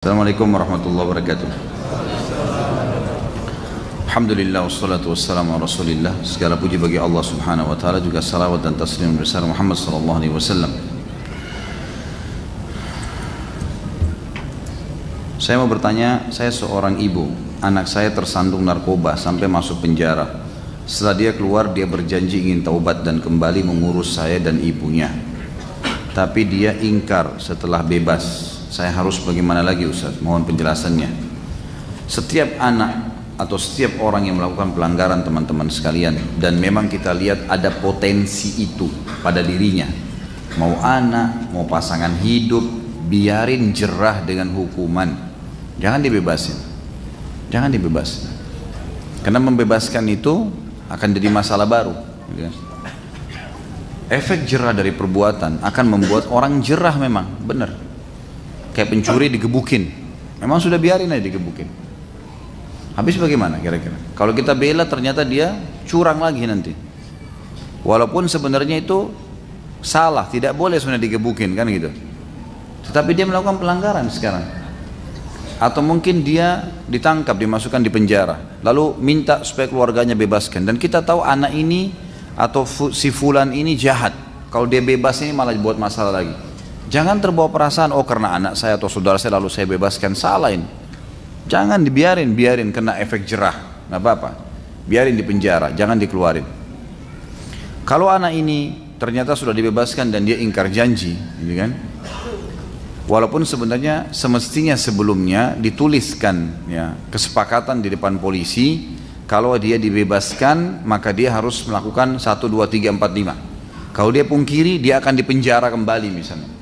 Assalamualaikum warahmatullahi wabarakatuh. Alhamdulillah wassalatu wassalamu ala rasulillah. Segala puji bagi Allah subhanahu wa ta'ala, juga salawat dan taslim besar Muhammad sallallahu alaihi wasallam. Saya mau bertanya, saya seorang ibu, anak saya tersandung narkoba sampai masuk penjara. Setelah dia keluar, dia berjanji ingin taubat dan kembali mengurus saya dan ibunya. Tapi dia ingkar setelah bebas. Saya harus bagaimana lagi Ustaz? Mohon penjelasannya. Setiap anak atau setiap orang yang melakukan pelanggaran, teman-teman sekalian, dan memang kita lihat ada potensi itu pada dirinya, mau anak, mau pasangan hidup, biarin jerah dengan hukuman. Jangan dibebasin. Jangan dibebasin. Karena membebaskan itu akan jadi masalah baru. Efek jerah dari perbuatan akan membuat orang jerah, memang benar. Kayak pencuri digebukin, memang sudah biarin aja digebukin. Habis bagaimana kira-kira? Kalau kita bela ternyata dia curang lagi nanti. Walaupun sebenarnya itu salah, tidak boleh sebenarnya digebukin kan gitu. Tetapi dia melakukan pelanggaran sekarang. Atau mungkin dia ditangkap, dimasukkan di penjara, lalu minta supaya keluarganya bebaskan. Dan kita tahu anak ini atau si fulan ini jahat. Kalau dia bebas ini malah buat masalah lagi. Jangan terbawa perasaan, oh karena anak saya atau saudara saya lalu saya bebaskan, salah ini. Jangan dibiarin, biarin kena efek jerah, nggak apa-apa. Biarin di penjara, jangan dikeluarin. Kalau anak ini ternyata sudah dibebaskan dan dia ingkar janji, gitu kan? Walaupun sebenarnya semestinya sebelumnya dituliskan ya, kesepakatan di depan polisi, kalau dia dibebaskan maka dia harus melakukan 1, 2, 3, 4, 5. Kalau dia pungkiri, dia akan dipenjara kembali misalnya.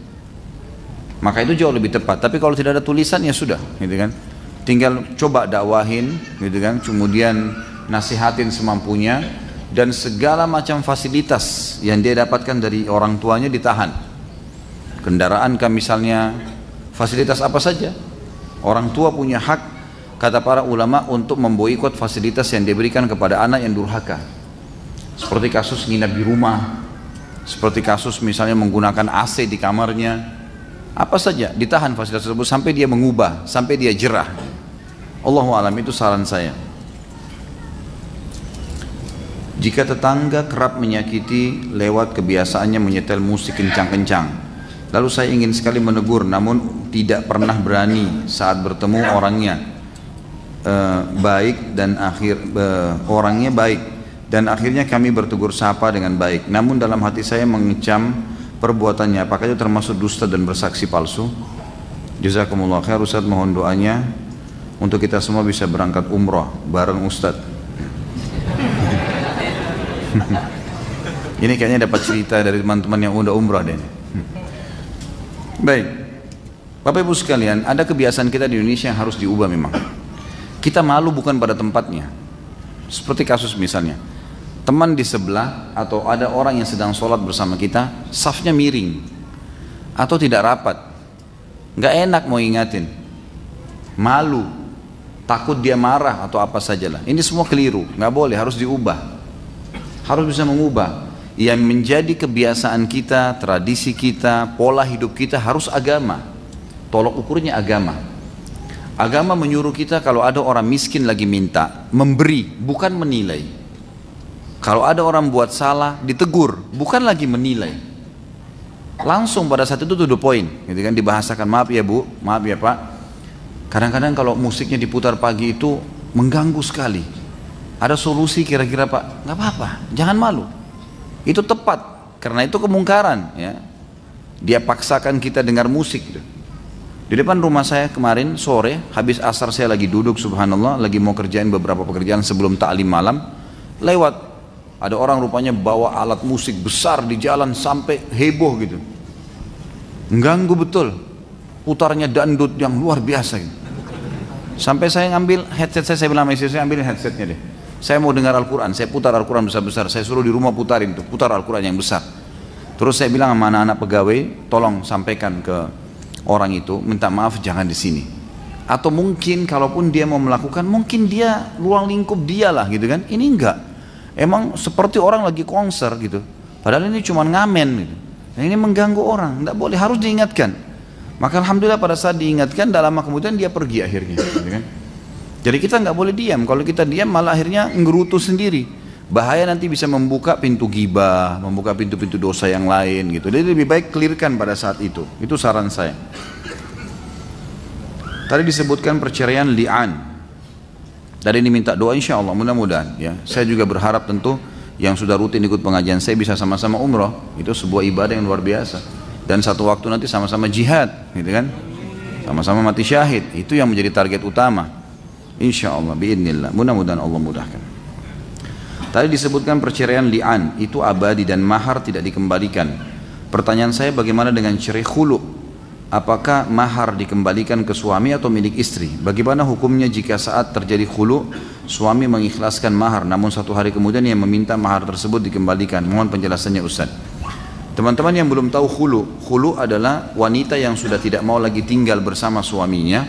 Maka itu jauh lebih tepat. Tapi kalau tidak ada tulisan ya sudah, gitu kan. Tinggal coba dakwahin, gitu kan. Kemudian nasihatin semampunya, dan segala macam fasilitas yang dia dapatkan dari orang tuanya ditahan. Kendaraan kan misalnya, fasilitas apa saja. Orang tua punya hak, kata para ulama, untuk memboikot fasilitas yang diberikan kepada anak yang durhaka. Seperti kasus nginap di rumah, seperti kasus misalnya menggunakan AC di kamarnya. Apa saja ditahan fasilitas tersebut sampai dia mengubah, sampai dia jerah. Allahu a'lam, itu saran saya. Jika tetangga kerap menyakiti lewat kebiasaannya menyetel musik kencang-kencang, lalu saya ingin sekali menegur namun tidak pernah berani saat bertemu orangnya orangnya baik, dan akhirnya kami bertegur sapa dengan baik, namun dalam hati saya mengecam perbuatannya. Apakah itu termasuk dusta dan bersaksi palsu? Jazakumullah khair Ustaz, mohon doanya untuk kita semua bisa berangkat umrah bareng Ustaz. Ini kayaknya dapat cerita dari teman-teman yang udah umrah deh. Baik, Bapak Ibu sekalian, ada kebiasaan kita di Indonesia yang harus diubah memang. Kita malu bukan pada tempatnya. Seperti kasus misalnya, teman di sebelah atau ada orang yang sedang sholat bersama kita, safnya miring atau tidak rapat, nggak enak mau ingatin, malu, takut dia marah atau apa sajalah. Ini semua keliru, nggak boleh, harus diubah, harus bisa mengubah. Yang menjadi kebiasaan kita, tradisi kita, pola hidup kita harus agama. Tolok ukurnya agama. Agama menyuruh kita kalau ada orang miskin lagi minta, memberi, bukan menilai. Kalau ada orang buat salah, ditegur, bukan lagi menilai. Langsung pada saat itu to the point, gitu kan, dibahasakan, maaf ya Bu, maaf ya Pak. Kadang-kadang kalau musiknya diputar pagi itu mengganggu sekali. Ada solusi kira-kira Pak? Nggak apa-apa, jangan malu. Itu tepat, karena itu kemungkaran. Ya. Dia paksakan kita dengar musik. Gitu. Di depan rumah saya kemarin sore, habis asar saya lagi duduk, subhanallah, lagi mau kerjain beberapa pekerjaan sebelum ta'lim malam, lewat. Ada orang rupanya bawa alat musik besar di jalan sampai heboh gitu. Mengganggu betul. Putarnya dangdut yang luar biasa gitu. Sampai saya ngambil headset saya bilang sama istri saya, ambilin headsetnya deh. Saya mau dengar Al-Quran, saya putar Al-Quran besar-besar. Saya suruh di rumah putarin tuh, putar Al-Quran yang besar. Terus saya bilang sama anak-anak pegawai, tolong sampaikan ke orang itu, minta maaf jangan di sini. Atau mungkin kalaupun dia mau melakukan, mungkin dia ruang lingkup dia lah gitu kan. Ini enggak. Emang seperti orang lagi konser gitu. Padahal ini cuma ngamen gitu. Dan ini mengganggu orang, tidak boleh, harus diingatkan. Maka alhamdulillah pada saat diingatkan, dalam lama kemudian dia pergi akhirnya, gitu kan. Jadi kita nggak boleh diam. Kalau kita diam malah akhirnya ngerutu sendiri. Bahaya, nanti bisa membuka pintu ghibah, membuka pintu-pintu dosa yang lain gitu. Jadi lebih baik clearkan pada saat itu. Itu saran saya. Tadi disebutkan perceraian li'an. Tadi diminta doa, insya Allah mudah-mudahan ya. Saya juga berharap tentu yang sudah rutin ikut pengajian saya bisa sama-sama umroh. Itu sebuah ibadah yang luar biasa. Dan satu waktu nanti sama-sama jihad, gitu kan? Sama-sama mati syahid. Itu yang menjadi target utama. Insya Allah, biidnillah. Mudah-mudahan Allah mudahkan. Tadi disebutkan perceraian li'an, itu abadi dan mahar tidak dikembalikan. Pertanyaan saya, bagaimana dengan cerai khulu? Apakah mahar dikembalikan ke suami atau milik istri? Bagaimana hukumnya jika saat terjadi khulu, suami mengikhlaskan mahar, namun satu hari kemudian ia meminta mahar tersebut dikembalikan? Mohon penjelasannya Ustaz. Teman-teman yang belum tahu khulu adalah wanita yang sudah tidak mau lagi tinggal bersama suaminya,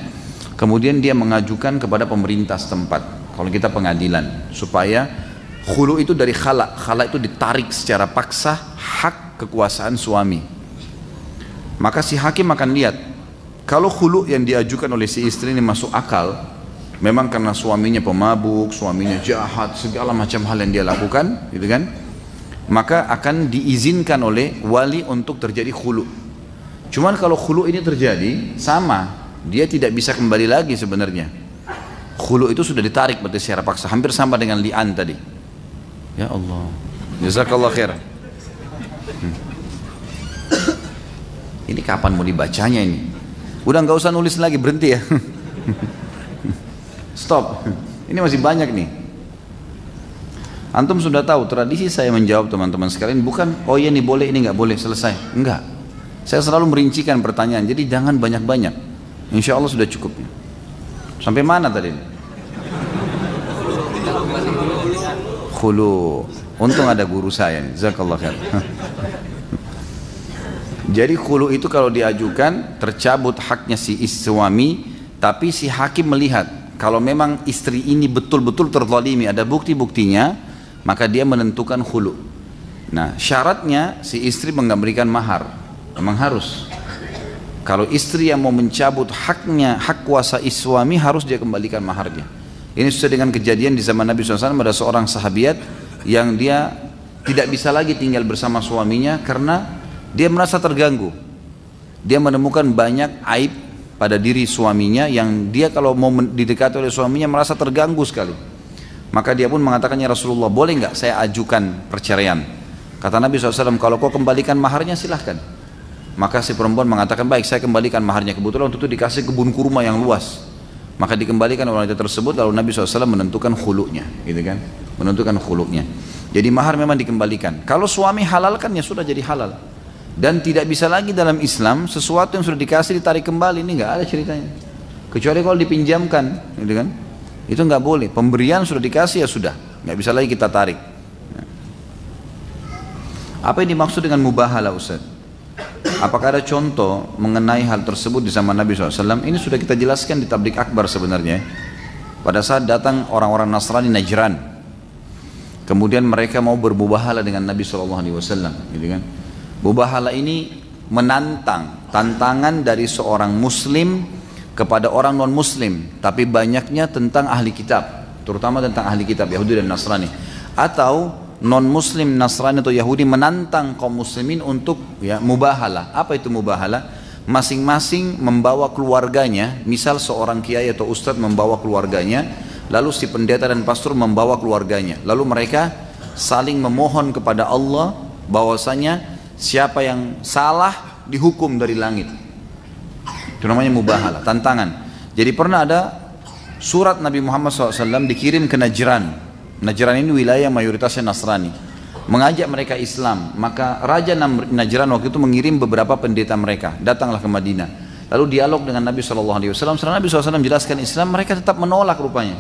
kemudian dia mengajukan kepada pemerintah setempat, kalau kita pengadilan, supaya khulu itu dari khala itu ditarik secara paksa hak kekuasaan suami. Maka si hakim akan lihat, kalau khulu yang diajukan oleh si istri ini masuk akal, memang karena suaminya pemabuk, suaminya jahat, segala macam hal yang dia lakukan, gitu kan, maka akan diizinkan oleh wali untuk terjadi khulu. Cuman kalau khulu ini terjadi, sama, dia tidak bisa kembali lagi sebenarnya. Khulu itu sudah ditarik berarti secara paksa, hampir sama dengan li'an tadi. Ya Allah, jazakallah khair. Ini kapan mau dibacanya ini? Udah nggak usah nulis lagi, berhenti ya. Stop. Ini masih banyak nih. Antum sudah tahu tradisi saya menjawab teman-teman sekalian bukan oh iya nih boleh, ini nggak boleh, selesai. Enggak. Saya selalu merincikan pertanyaan. Jadi jangan banyak-banyak. Insya Allah sudah cukup. Sampai mana tadi? Khulu. Untung ada guru saya nih. Jazakallah khair. Jadi khulu itu kalau diajukan tercabut haknya si suami, tapi si hakim melihat kalau memang istri ini betul-betul terzalimi, ada bukti-buktinya, maka dia menentukan khulu. Nah, syaratnya si istri memberikan mahar. Memang harus. Kalau istri yang mau mencabut haknya, hak kuasa suami, harus dia kembalikan maharnya. Ini sesuai dengan kejadian di zaman Nabi SAW, ada seorang sahabiat yang dia tidak bisa lagi tinggal bersama suaminya karena dia merasa terganggu. Dia menemukan banyak aib pada diri suaminya yang dia kalau mau didekati oleh suaminya merasa terganggu sekali. Maka dia pun mengatakannya, Rasulullah, boleh nggak saya ajukan perceraian? Kata Nabi SAW, kalau kau kembalikan maharnya silahkan. Maka si perempuan mengatakan, baik, saya kembalikan maharnya. Kebetulan waktu itu dikasih kebun kurma yang luas. Maka dikembalikan wanita tersebut, lalu Nabi SAW menentukan khulunya, gitu kan? Menentukan khulunya. Jadi mahar memang dikembalikan. Kalau suami halalkan ya sudah jadi halal. Dan tidak bisa lagi dalam Islam sesuatu yang sudah dikasih ditarik kembali, ini nggak ada ceritanya. Kecuali kalau dipinjamkan, gitu kan? Itu nggak boleh. Pemberian sudah dikasih ya sudah, nggak bisa lagi kita tarik. Apa yang dimaksud dengan mubahalah, Ustaz? Apakah ada contoh mengenai hal tersebut di zaman Nabi SAW? Ini sudah kita jelaskan di tablik akbar sebenarnya. Pada saat datang orang-orang Nasrani Najran, kemudian mereka mau bermubahalah dengan Nabi SAW, gitu kan? Mubahalah ini menantang, tantangan dari seorang Muslim kepada orang non Muslim, tapi banyaknya tentang ahli kitab, terutama tentang ahli kitab Yahudi dan Nasrani, atau non Muslim Nasrani atau Yahudi menantang kaum muslimin untuk ya mubahalah. Apa itu mubahalah? Masing-masing membawa keluarganya, misal seorang kiai atau ustadz membawa keluarganya, lalu si pendeta dan pastor membawa keluarganya, lalu mereka saling memohon kepada Allah bahwasanya siapa yang salah dihukum dari langit. Itu namanya mubahalah, tantangan. Jadi pernah ada surat Nabi Muhammad SAW dikirim ke Najran. Najran ini wilayah mayoritasnya Nasrani, mengajak mereka Islam. Maka Raja Najran waktu itu mengirim beberapa pendeta mereka, datanglah ke Madinah. Lalu dialog dengan Nabi SAW. Setelah Nabi SAW menjelaskan Islam, mereka tetap menolak rupanya.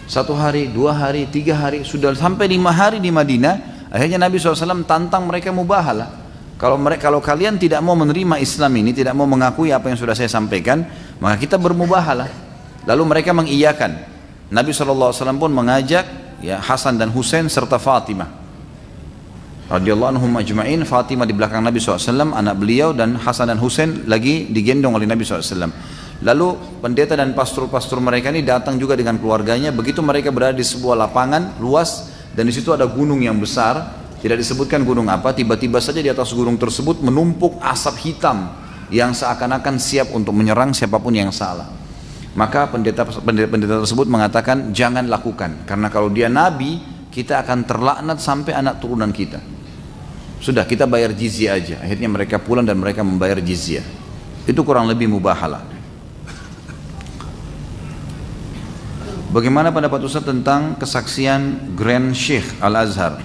1 hari, 2 hari, 3 hari, sudah sampai 5 hari di Madinah. Akhirnya Nabi SAW tantang mereka mubahalah. Kalau kalian tidak mau menerima Islam ini, tidak mau mengakui apa yang sudah saya sampaikan, maka kita bermubahalah. Lalu mereka mengiyakan. Nabi SAW pun mengajak ya, Hasan dan Husain serta Fatimah. radhiyallahu anhum ajma'in. Fatimah di belakang Nabi SAW, anak beliau, dan Hasan dan Husain lagi digendong oleh Nabi SAW. Lalu pendeta dan pastor-pastor mereka ini datang juga dengan keluarganya. Begitu mereka berada di sebuah lapangan luas, dan di situ ada gunung yang besar, tidak disebutkan gunung apa, tiba-tiba saja di atas gunung tersebut menumpuk asap hitam yang seakan-akan siap untuk menyerang siapapun yang salah. Maka pendeta tersebut mengatakan, jangan lakukan, karena kalau dia nabi, kita akan terlaknat sampai anak turunan kita. Sudah, kita bayar jizyah aja. Akhirnya mereka pulang dan mereka membayar jizyah. Itu kurang lebih mubahalah. Bagaimana pendapat Ustaz tentang kesaksian Grand Sheikh Al-Azhar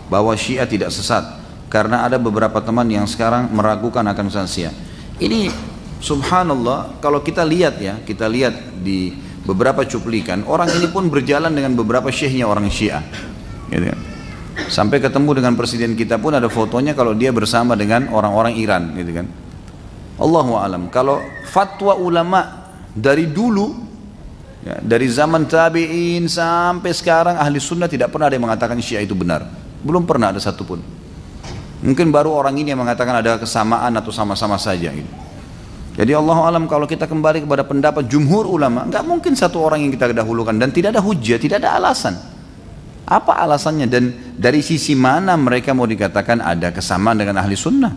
bahwa Syiah tidak sesat, karena ada beberapa teman yang sekarang meragukan akan kesaksian ini. Subhanallah, kalau kita lihat ya, kita lihat di beberapa cuplikan, orang ini pun berjalan dengan beberapa syekhnya orang Syiah, gitu kan. Sampai ketemu dengan presiden kita pun ada fotonya kalau dia bersama dengan orang-orang Iran, gitu kan. Allahu a'lam. Kalau fatwa ulama dari dulu, ya, dari zaman tabi'in sampai sekarang, ahli sunnah tidak pernah ada yang mengatakan Syiah itu benar. Belum pernah ada satupun. Mungkin baru orang ini yang mengatakan ada kesamaan atau sama-sama saja, gitu. Jadi Allahu alam, kalau kita kembali kepada pendapat jumhur ulama, nggak mungkin satu orang yang kita dahulukan, dan tidak ada hujjah, tidak ada alasan. Apa alasannya, dan dari sisi mana mereka mau dikatakan ada kesamaan dengan ahli sunnah?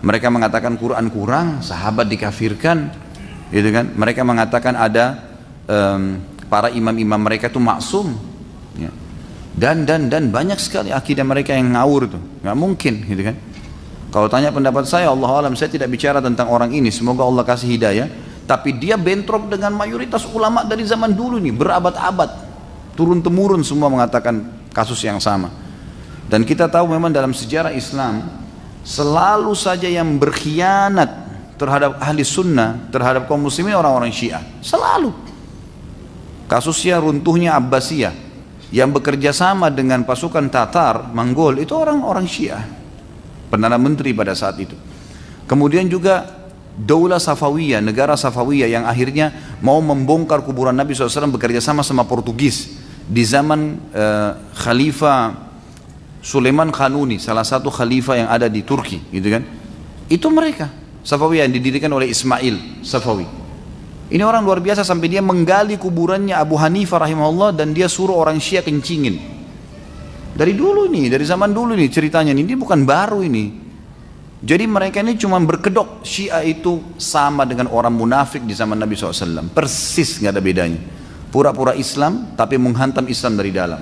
Mereka mengatakan Quran kurang, sahabat dikafirkan, gitu kan? Mereka mengatakan ada para imam-imam mereka itu maksum, ya. Dan banyak sekali akidah mereka yang ngawur itu, nggak mungkin, gitu kan? Kalau tanya pendapat saya, Allah alam, saya tidak bicara tentang orang ini, semoga Allah kasih hidayah, tapi dia bentrok dengan mayoritas ulama dari zaman dulu nih, berabad-abad, turun-temurun semua mengatakan kasus yang sama. Dan kita tahu memang dalam sejarah Islam, selalu saja yang berkhianat terhadap ahli sunnah, terhadap kaum muslimin, orang-orang Syiah, selalu. Kasusnya runtuhnya Abbasiyah, yang bekerja sama dengan pasukan Tatar, Mongol, itu orang-orang Syiah, Perdana Menteri pada saat itu. Kemudian juga Daulah Safawiyah, negara Safawiyah yang akhirnya mau membongkar kuburan Nabi SAW, bekerja sama Portugis di zaman Khalifah Sulaiman Kanuni, salah satu khalifah yang ada di Turki, gitu kan. Itu mereka Safawiyah yang didirikan oleh Ismail Safawi. Ini orang luar biasa, sampai dia menggali kuburannya Abu Hanifah rahimahullah, dan dia suruh orang Syiah kencingin. Dari dulu nih, dari zaman dulu nih ceritanya, ini bukan baru ini. Jadi mereka ini cuma berkedok, Syiah itu sama dengan orang munafik di zaman Nabi SAW, persis, nggak ada bedanya. Pura-pura Islam tapi menghantam Islam dari dalam.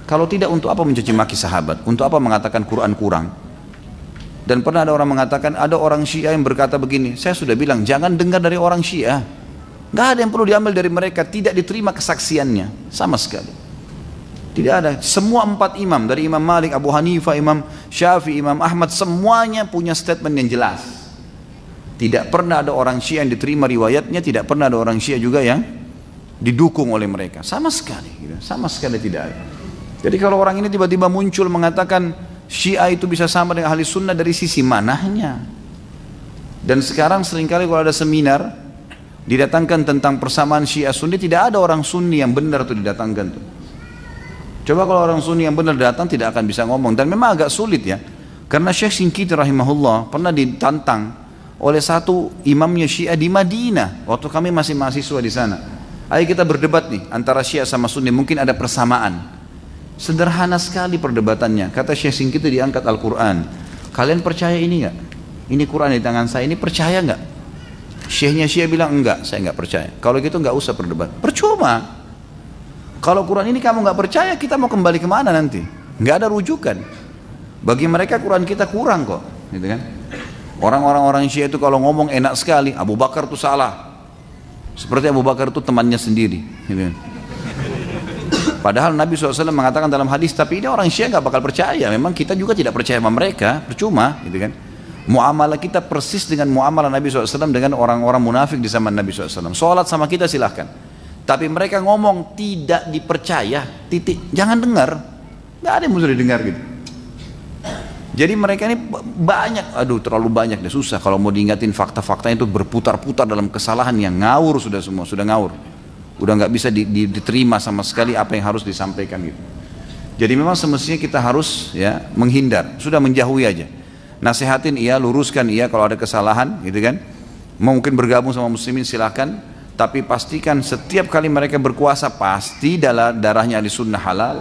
Kalau tidak, untuk apa mencaci maki sahabat? Untuk apa mengatakan Quran kurang? Dan pernah ada orang mengatakan, ada orang Syiah yang berkata begini, saya sudah bilang jangan dengar dari orang Syiah, nggak ada yang perlu diambil dari mereka, tidak diterima kesaksiannya sama sekali. Tidak ada. Semua empat imam, dari Imam Malik, Abu Hanifah, Imam Syafi'i, Imam Ahmad, semuanya punya statement yang jelas. Tidak pernah ada orang Syiah yang diterima riwayatnya, tidak pernah ada orang Syiah juga yang didukung oleh mereka, sama sekali, gitu. Sama sekali tidak ada. Jadi kalau orang ini tiba-tiba muncul mengatakan Syiah itu bisa sama dengan ahli sunnah, dari sisi mananya? Dan sekarang seringkali kalau ada seminar didatangkan tentang persamaan Syiah Sunni, tidak ada orang Sunni yang benar itu didatangkan tuh. Coba kalau orang Sunni yang benar datang, tidak akan bisa ngomong. Dan memang agak sulit ya, karena Syekh Shinqiti rahimahullah pernah ditantang oleh satu imamnya Syiah di Madinah waktu kami masih mahasiswa di sana. Ayo kita berdebat nih antara Syiah sama Sunni, mungkin ada persamaan. Sederhana sekali perdebatannya. Kata Syekh Shinqiti, diangkat Al-Quran, kalian percaya ini nggak? Ini Quran di tangan saya, ini percaya nggak? Syekhnya Syiah bilang enggak, saya nggak percaya. Kalau gitu nggak usah berdebat, percuma. Kalau Quran ini kamu nggak percaya, kita mau kembali kemana nanti? Nggak ada rujukan. Bagi mereka Quran kita kurang kok, gitu kan? Orang Syiah itu kalau ngomong enak sekali, Abu Bakar itu salah. Seperti Abu Bakar itu temannya sendiri, gitu kan? Padahal Nabi SAW mengatakan dalam hadis, tapi ini orang Syiah nggak bakal percaya. Memang kita juga tidak percaya sama mereka, percuma, gitu kan? Muamalah kita persis dengan muamalah Nabi SAW dengan orang-orang munafik di zaman Nabi SAW. Sholat sama kita silahkan. Tapi mereka ngomong tidak dipercaya, titik, jangan dengar, nggak ada yang mesti didengar gitu. Jadi mereka ini banyak, aduh terlalu banyak deh, susah kalau mau diingatin fakta-faktanya, itu berputar-putar dalam kesalahan yang ngawur, sudah semua, sudah ngawur, udah nggak bisa diterima sama sekali apa yang harus disampaikan gitu. Jadi memang semestinya kita harus ya menghindar, sudah menjauhi aja. Nasihatin iya, luruskan iya kalau ada kesalahan, gitu kan. Mungkin bergabung sama muslimin silahkan, tapi pastikan setiap kali mereka berkuasa pasti darahnya ahli sunnah halal.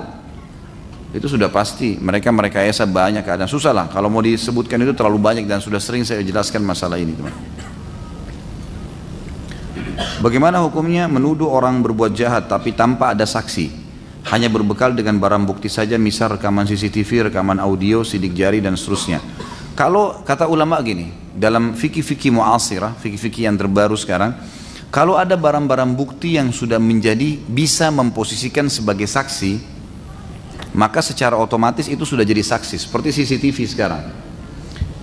Itu sudah pasti. Mereka merekayasa banyak keadaan. Susah lah kalau mau disebutkan itu terlalu banyak dan sudah sering saya jelaskan masalah ini, teman. Bagaimana hukumnya menuduh orang berbuat jahat tapi tanpa ada saksi? Hanya berbekal dengan barang bukti saja, misal rekaman CCTV, rekaman audio, sidik jari dan seterusnya. Kalau kata ulama gini, dalam fikih-fikih mu'asirah, fikih-fikih yang terbaru sekarang, kalau ada barang-barang bukti yang sudah menjadi bisa memposisikan sebagai saksi, maka secara otomatis itu sudah jadi saksi. Seperti CCTV sekarang.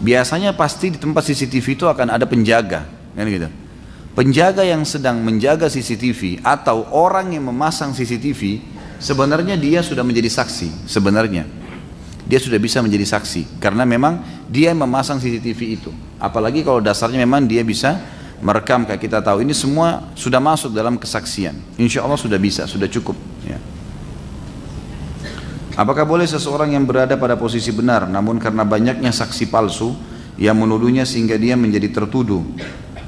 Biasanya pasti di tempat CCTV itu akan ada penjaga, kan gitu. Penjaga yang sedang menjaga CCTV atau orang yang memasang CCTV, sebenarnya dia sudah menjadi saksi. Sebenarnya dia sudah bisa menjadi saksi karena memang dia yang memasang CCTV itu. Apalagi kalau dasarnya memang dia bisa merekam, kayak kita tahu ini semua sudah masuk dalam kesaksian. Insya Allah sudah bisa, sudah cukup ya. Apakah boleh seseorang yang berada pada posisi benar namun karena banyaknya saksi palsu yang menuduhnya sehingga dia menjadi tertuduh,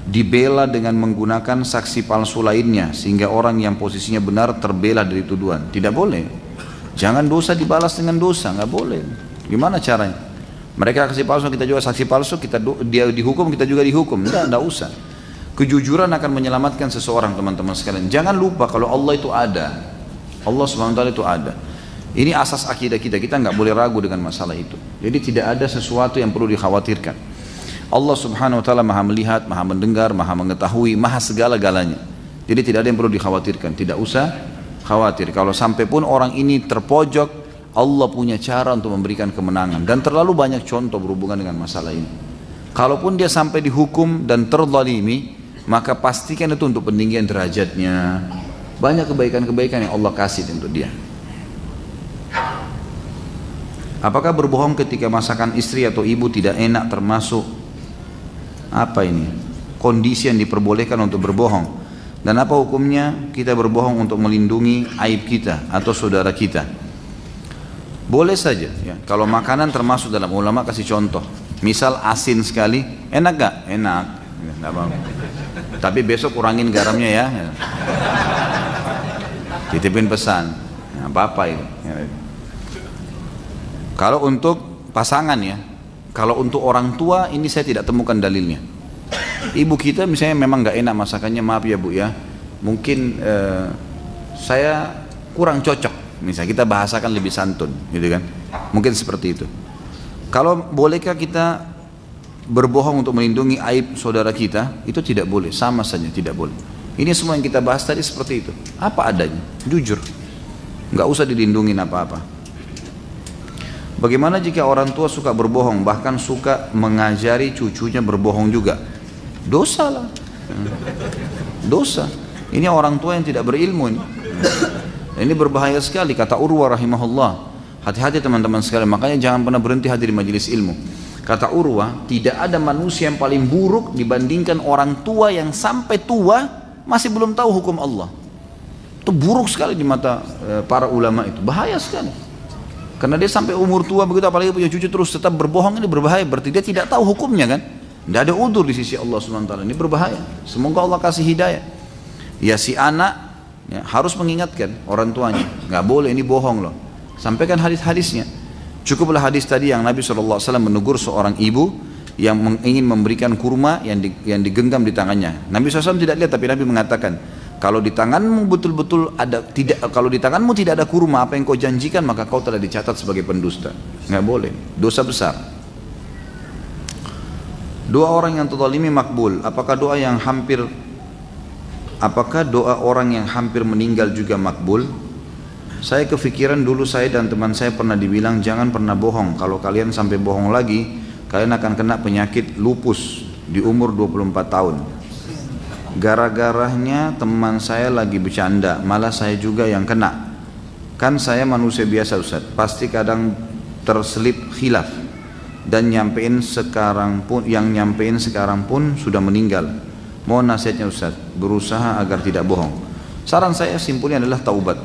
dibela dengan menggunakan saksi palsu lainnya sehingga orang yang posisinya benar terbela dari tuduhan? Tidak boleh. Jangan dosa dibalas dengan dosa, nggak boleh. Gimana caranya? Mereka saksi palsu, kita juga saksi palsu, dia dihukum, kita juga dihukum. Nggak usah. Kejujuran akan menyelamatkan seseorang, teman-teman sekalian. Jangan lupa kalau Allah itu ada. Allah Subhanahu wa taala itu ada. Ini asas akidah kita nggak boleh ragu dengan masalah itu. Jadi tidak ada sesuatu yang perlu dikhawatirkan. Allah Subhanahu wa taala Maha melihat, Maha mendengar, Maha mengetahui, Maha segala-galanya. Jadi tidak ada yang perlu dikhawatirkan, tidak usah khawatir. Kalau sampai pun orang ini terpojok, Allah punya cara untuk memberikan kemenangan. Dan terlalu banyak contoh berhubungan dengan masalah ini. Kalaupun dia sampai dihukum dan terzalimi, maka pastikan itu untuk peninggian derajatnya. Banyak kebaikan-kebaikan yang Allah kasih untuk dia. Apakah berbohong ketika masakan istri atau ibu tidak enak termasuk apa ini? Kondisi yang diperbolehkan untuk berbohong. Dan apa hukumnya kita berbohong untuk melindungi aib kita atau saudara kita? Boleh saja ya. Kalau makanan termasuk dalam, ulama kasih contoh. Misal asin sekali, enak gak? Enak. Nggak mau. Tapi besok kurangin garamnya ya. Titipin pesan. Nah, apa itu? Ya. Kalau untuk pasangan ya, kalau untuk orang tua ini saya tidak temukan dalilnya. Ibu kita misalnya memang nggak enak masakannya, maaf ya bu ya, mungkin saya kurang cocok, misalnya kita bahasakan lebih santun, gitu kan? Mungkin seperti itu. Kalau bolehkah kita berbohong untuk melindungi aib saudara kita? Itu tidak boleh, sama saja tidak boleh. Ini semua yang kita bahas tadi seperti itu, apa adanya, jujur, nggak usah dilindungin apa-apa. Bagaimana jika orang tua suka berbohong, bahkan suka mengajari cucunya berbohong juga? Dosa lah, dosa. Ini orang tua yang tidak berilmu ini. Ini berbahaya sekali. Kata Urwah rahimahullah, hati-hati teman-teman sekalian. Makanya jangan pernah berhenti hadir di majelis ilmu. Kata Urwah, tidak ada manusia yang paling buruk dibandingkan orang tua yang sampai tua masih belum tahu hukum Allah. Itu buruk sekali di mata para ulama itu. Bahaya sekali. Karena dia sampai umur tua begitu, apalagi punya cucu terus tetap berbohong, ini berbahaya. Berarti dia tidak tahu hukumnya kan. Tidak ada udzur di sisi Allah SWT. Ini berbahaya. Semoga Allah kasih hidayah. Ya si anak ya, harus mengingatkan orang tuanya. Nggak boleh, ini bohong loh. Sampaikan hadis-hadisnya. Cukuplah hadis tadi yang Nabi SAW menegur seorang ibu yang ingin memberikan kurma yang digenggam di tangannya. Nabi SAW tidak lihat, tapi Nabi mengatakan, kalau di tanganmu betul-betul ada, tidak, kalau di tanganmu tidak ada kurma apa yang kau janjikan, maka kau telah dicatat sebagai pendusta. Nggak boleh, dosa besar. Doa orang yang terzalimi makbul. Apakah doa orang yang hampir meninggal juga makbul? Saya kepikiran dulu saya dan teman saya pernah dibilang jangan pernah bohong. Kalau kalian sampai bohong lagi, kalian akan kena penyakit lupus di umur 24 tahun. Gara-garanya teman saya lagi bercanda, malah saya juga yang kena. Kan saya manusia biasa Ustaz, pasti kadang terselip khilaf. Dan yang nyampein sekarang pun sudah meninggal. Mohon nasihatnya Ustaz, berusaha agar tidak bohong. Saran saya simpulnya adalah taubat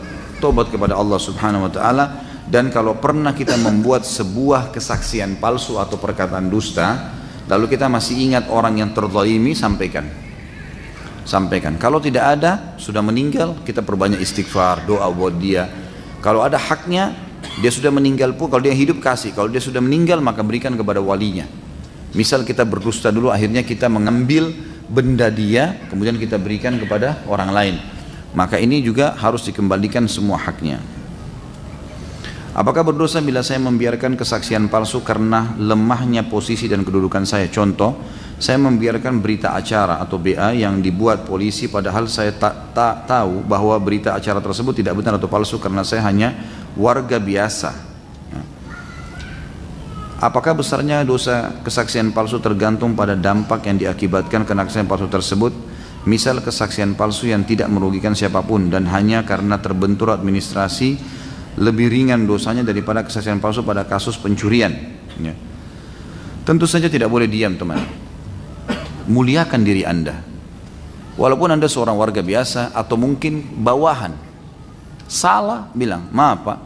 kepada Allah Subhanahu wa taala Dan kalau pernah kita membuat sebuah kesaksian palsu atau perkataan dusta, lalu kita masih ingat orang yang terzalimi, sampaikan. Kalau tidak ada, sudah meninggal, kita perbanyak istighfar, doa buat dia. Kalau ada haknya, dia sudah meninggal pun, kalau dia hidup kasih, kalau dia sudah meninggal maka berikan kepada walinya. Misal kita berdusta dulu, akhirnya kita mengambil benda dia, kemudian kita berikan kepada orang lain, maka ini juga harus dikembalikan semua haknya. Apakah berdosa bila saya membiarkan kesaksian palsu karena lemahnya posisi dan kedudukan saya? Contoh, saya membiarkan berita acara atau BA yang dibuat polisi padahal saya tak tahu bahwa berita acara tersebut tidak benar atau palsu karena saya hanya warga biasa. Apakah besarnya dosa kesaksian palsu tergantung pada dampak yang diakibatkan karena kesaksian palsu tersebut? Misal kesaksian palsu yang tidak merugikan siapapun dan hanya karena terbentur administrasi, lebih ringan dosanya daripada kesaksian palsu pada kasus pencurian. Ya. Tentu saja tidak boleh diam, teman. Muliakan diri Anda. Walaupun Anda seorang warga biasa atau mungkin bawahan, salah, bilang, maaf Pak,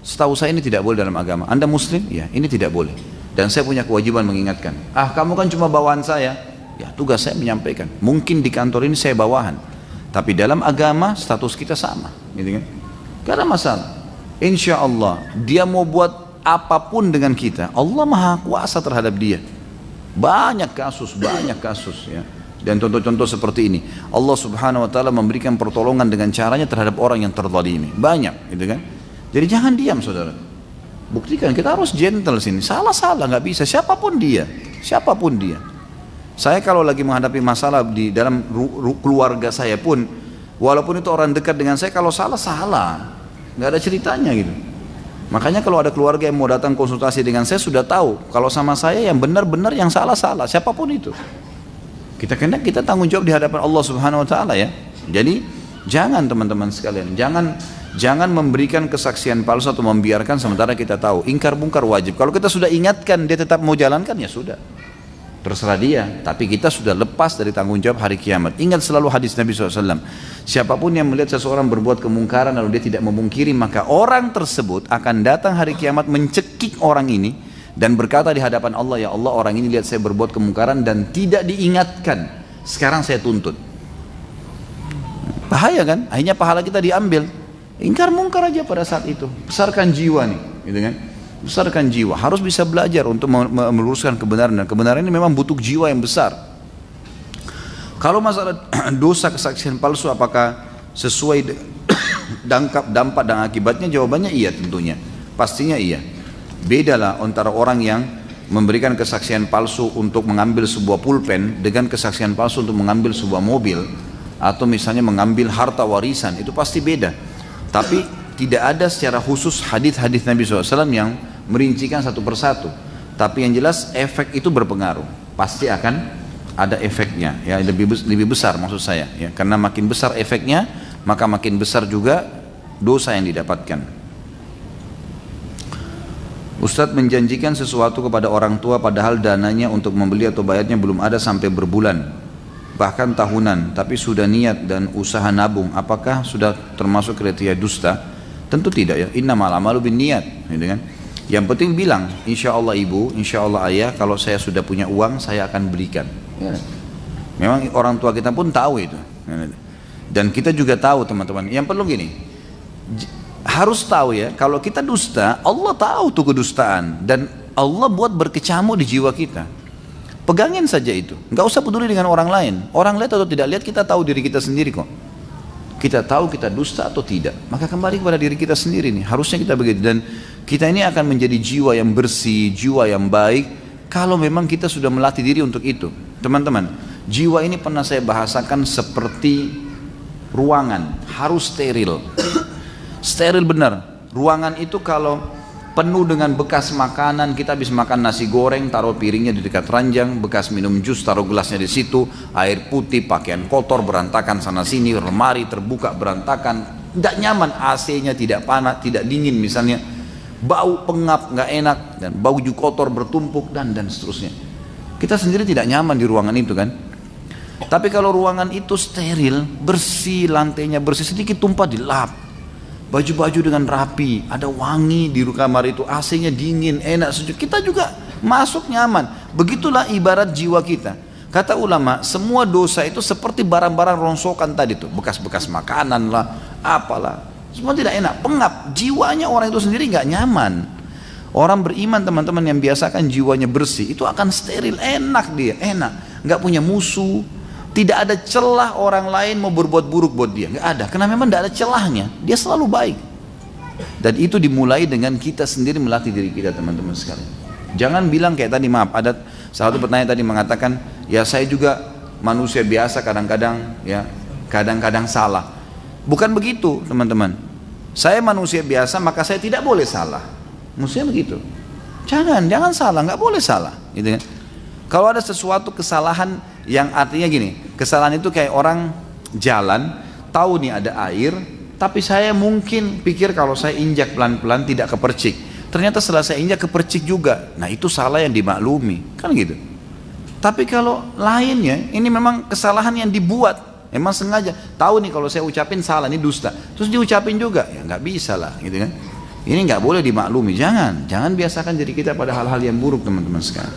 setahu saya ini tidak boleh dalam agama. Anda muslim? Ya, ini tidak boleh. Dan saya punya kewajiban mengingatkan. Kamu kan cuma bawahan saya. Ya, tugas saya menyampaikan. Mungkin di kantor ini saya bawahan, tapi dalam agama status kita sama, gitu kan? Gak ada masalah. Insya Allah dia mau buat apapun dengan kita, Allah maha kuasa terhadap dia. Banyak kasus ya. Dan contoh-contoh seperti ini, Allah subhanahu wa ta'ala memberikan pertolongan dengan caranya terhadap orang yang terzalimi. Banyak, gitu kan. Jadi jangan diam, saudara. Buktikan, kita harus gentle sini. Salah nggak bisa, siapapun dia. Saya kalau lagi menghadapi masalah di dalam keluarga saya pun, walaupun itu orang dekat dengan saya, kalau salah, nggak ada ceritanya gitu. Makanya kalau ada keluarga yang mau datang konsultasi dengan saya, sudah tahu kalau sama saya yang benar-benar, yang salah, siapapun itu. Kita tanggung jawab di hadapan Allah Subhanahu wa taala ya. Jadi jangan teman-teman sekalian, jangan memberikan kesaksian palsu atau membiarkan sementara kita tahu. Ingkar mungkar wajib. Kalau kita sudah ingatkan dia tetap mau jalankan, ya sudah. Terserah dia, tapi kita sudah lepas dari tanggung jawab hari kiamat. Ingat selalu hadis Nabi SAW, siapapun yang melihat seseorang berbuat kemungkaran lalu dia tidak memungkiri, maka orang tersebut akan datang hari kiamat mencekik orang ini dan berkata di hadapan Allah, ya Allah, orang ini lihat saya berbuat kemungkaran dan tidak diingatkan, sekarang saya tuntut. Bahaya kan? Akhirnya pahala kita diambil. Ingkar mungkar aja pada saat itu, besarkan jiwa nih, gitu kan? Besarkan jiwa, harus bisa belajar untuk meluruskan kebenaran, dan kebenaran ini memang butuh jiwa yang besar. Kalau masalah dosa kesaksian palsu apakah sesuai dampak dan akibatnya? Jawabannya iya tentunya, pastinya iya. Bedalah antara orang yang memberikan kesaksian palsu untuk mengambil sebuah pulpen dengan kesaksian palsu untuk mengambil sebuah mobil atau misalnya mengambil harta warisan, itu pasti beda. Tapi tidak ada secara khusus hadis-hadis Nabi SAW yang merincikan satu persatu. Tapi yang jelas efek itu berpengaruh. Pasti akan ada efeknya, ya lebih besar maksud saya. Ya, karena makin besar efeknya, maka makin besar juga dosa yang didapatkan. Ustadz menjanjikan sesuatu kepada orang tua padahal dananya untuk membeli atau bayarnya belum ada sampai berbulan, bahkan tahunan, tapi sudah niat dan usaha nabung. Apakah sudah termasuk kriteria dusta? Tentu tidak ya, innamal a'malu binniyat, gitu kan. Yang penting bilang, insya Allah ibu, insya Allah ayah, kalau saya sudah punya uang saya akan belikan. Ya. Memang orang tua kita pun tahu itu. Dan kita juga tahu teman-teman. Yang perlu gini, harus tahu ya, kalau kita dusta, Allah tahu tuh kedustaan dan Allah buat berkecamuk di jiwa kita. Pegangin saja itu, nggak usah peduli dengan orang lain. Orang lihat atau tidak lihat, kita tahu diri kita sendiri kok. Kita tahu kita dusta atau tidak, maka kembali kepada diri kita sendiri nih. Harusnya kita begitu, dan kita ini akan menjadi jiwa yang bersih, jiwa yang baik kalau memang kita sudah melatih diri untuk itu. Teman-teman, jiwa ini pernah saya bahasakan seperti ruangan, harus steril. Steril benar. Ruangan itu kalau penuh dengan bekas makanan, kita habis makan nasi goreng, taruh piringnya di dekat ranjang, bekas minum jus, taruh gelasnya di situ, air putih, pakaian kotor berantakan sana sini, lemari terbuka berantakan, tidak nyaman, AC-nya tidak panas, tidak dingin misalnya, bau pengap, nggak enak, dan baju kotor bertumpuk dan seterusnya. Kita sendiri tidak nyaman di ruangan itu kan. Tapi kalau ruangan itu steril, bersih, lantainya bersih, sedikit tumpah dilap, baju-baju dengan rapi, ada wangi di kamar itu, AC-nya dingin, enak, sejuk. Kita juga masuk nyaman. Begitulah ibarat jiwa kita. Kata ulama, semua dosa itu seperti barang-barang rongsokan tadi tuh, bekas-bekas makanan lah, apalah. Semua tidak enak, pengap. Jiwanya orang itu sendiri nggak nyaman. Orang beriman teman-teman yang biasakan jiwanya bersih, itu akan steril, enak dia, enak. Nggak punya musuh, tidak ada celah orang lain mau berbuat buruk buat dia, nggak ada. Karena memang tidak ada celahnya, dia selalu baik. Dan itu dimulai dengan kita sendiri melatih diri kita teman-teman sekalian. Jangan bilang kayak tadi, maaf, ada salah satu pertanyaan tadi mengatakan, ya saya juga manusia biasa kadang-kadang, ya kadang-kadang salah. Bukan begitu teman-teman. Saya manusia biasa maka saya tidak boleh salah. Maksudnya begitu. Jangan salah, nggak boleh salah, gitu kan? Kalau ada sesuatu kesalahan yang artinya gini, kesalahan itu kayak orang jalan, tahu nih ada air, tapi saya mungkin pikir kalau saya injak pelan-pelan tidak kepercik. Ternyata setelah saya injak kepercik juga. Nah itu salah yang dimaklumi, kan gitu. Tapi kalau lainnya, ini memang kesalahan yang dibuat, memang sengaja. Tahu nih kalau saya ucapin salah, ini dusta. Terus diucapin juga, ya nggak bisa lah, gitu kan. Ini nggak boleh dimaklumi, jangan biasakan diri kita pada hal-hal yang buruk teman-teman sekalian.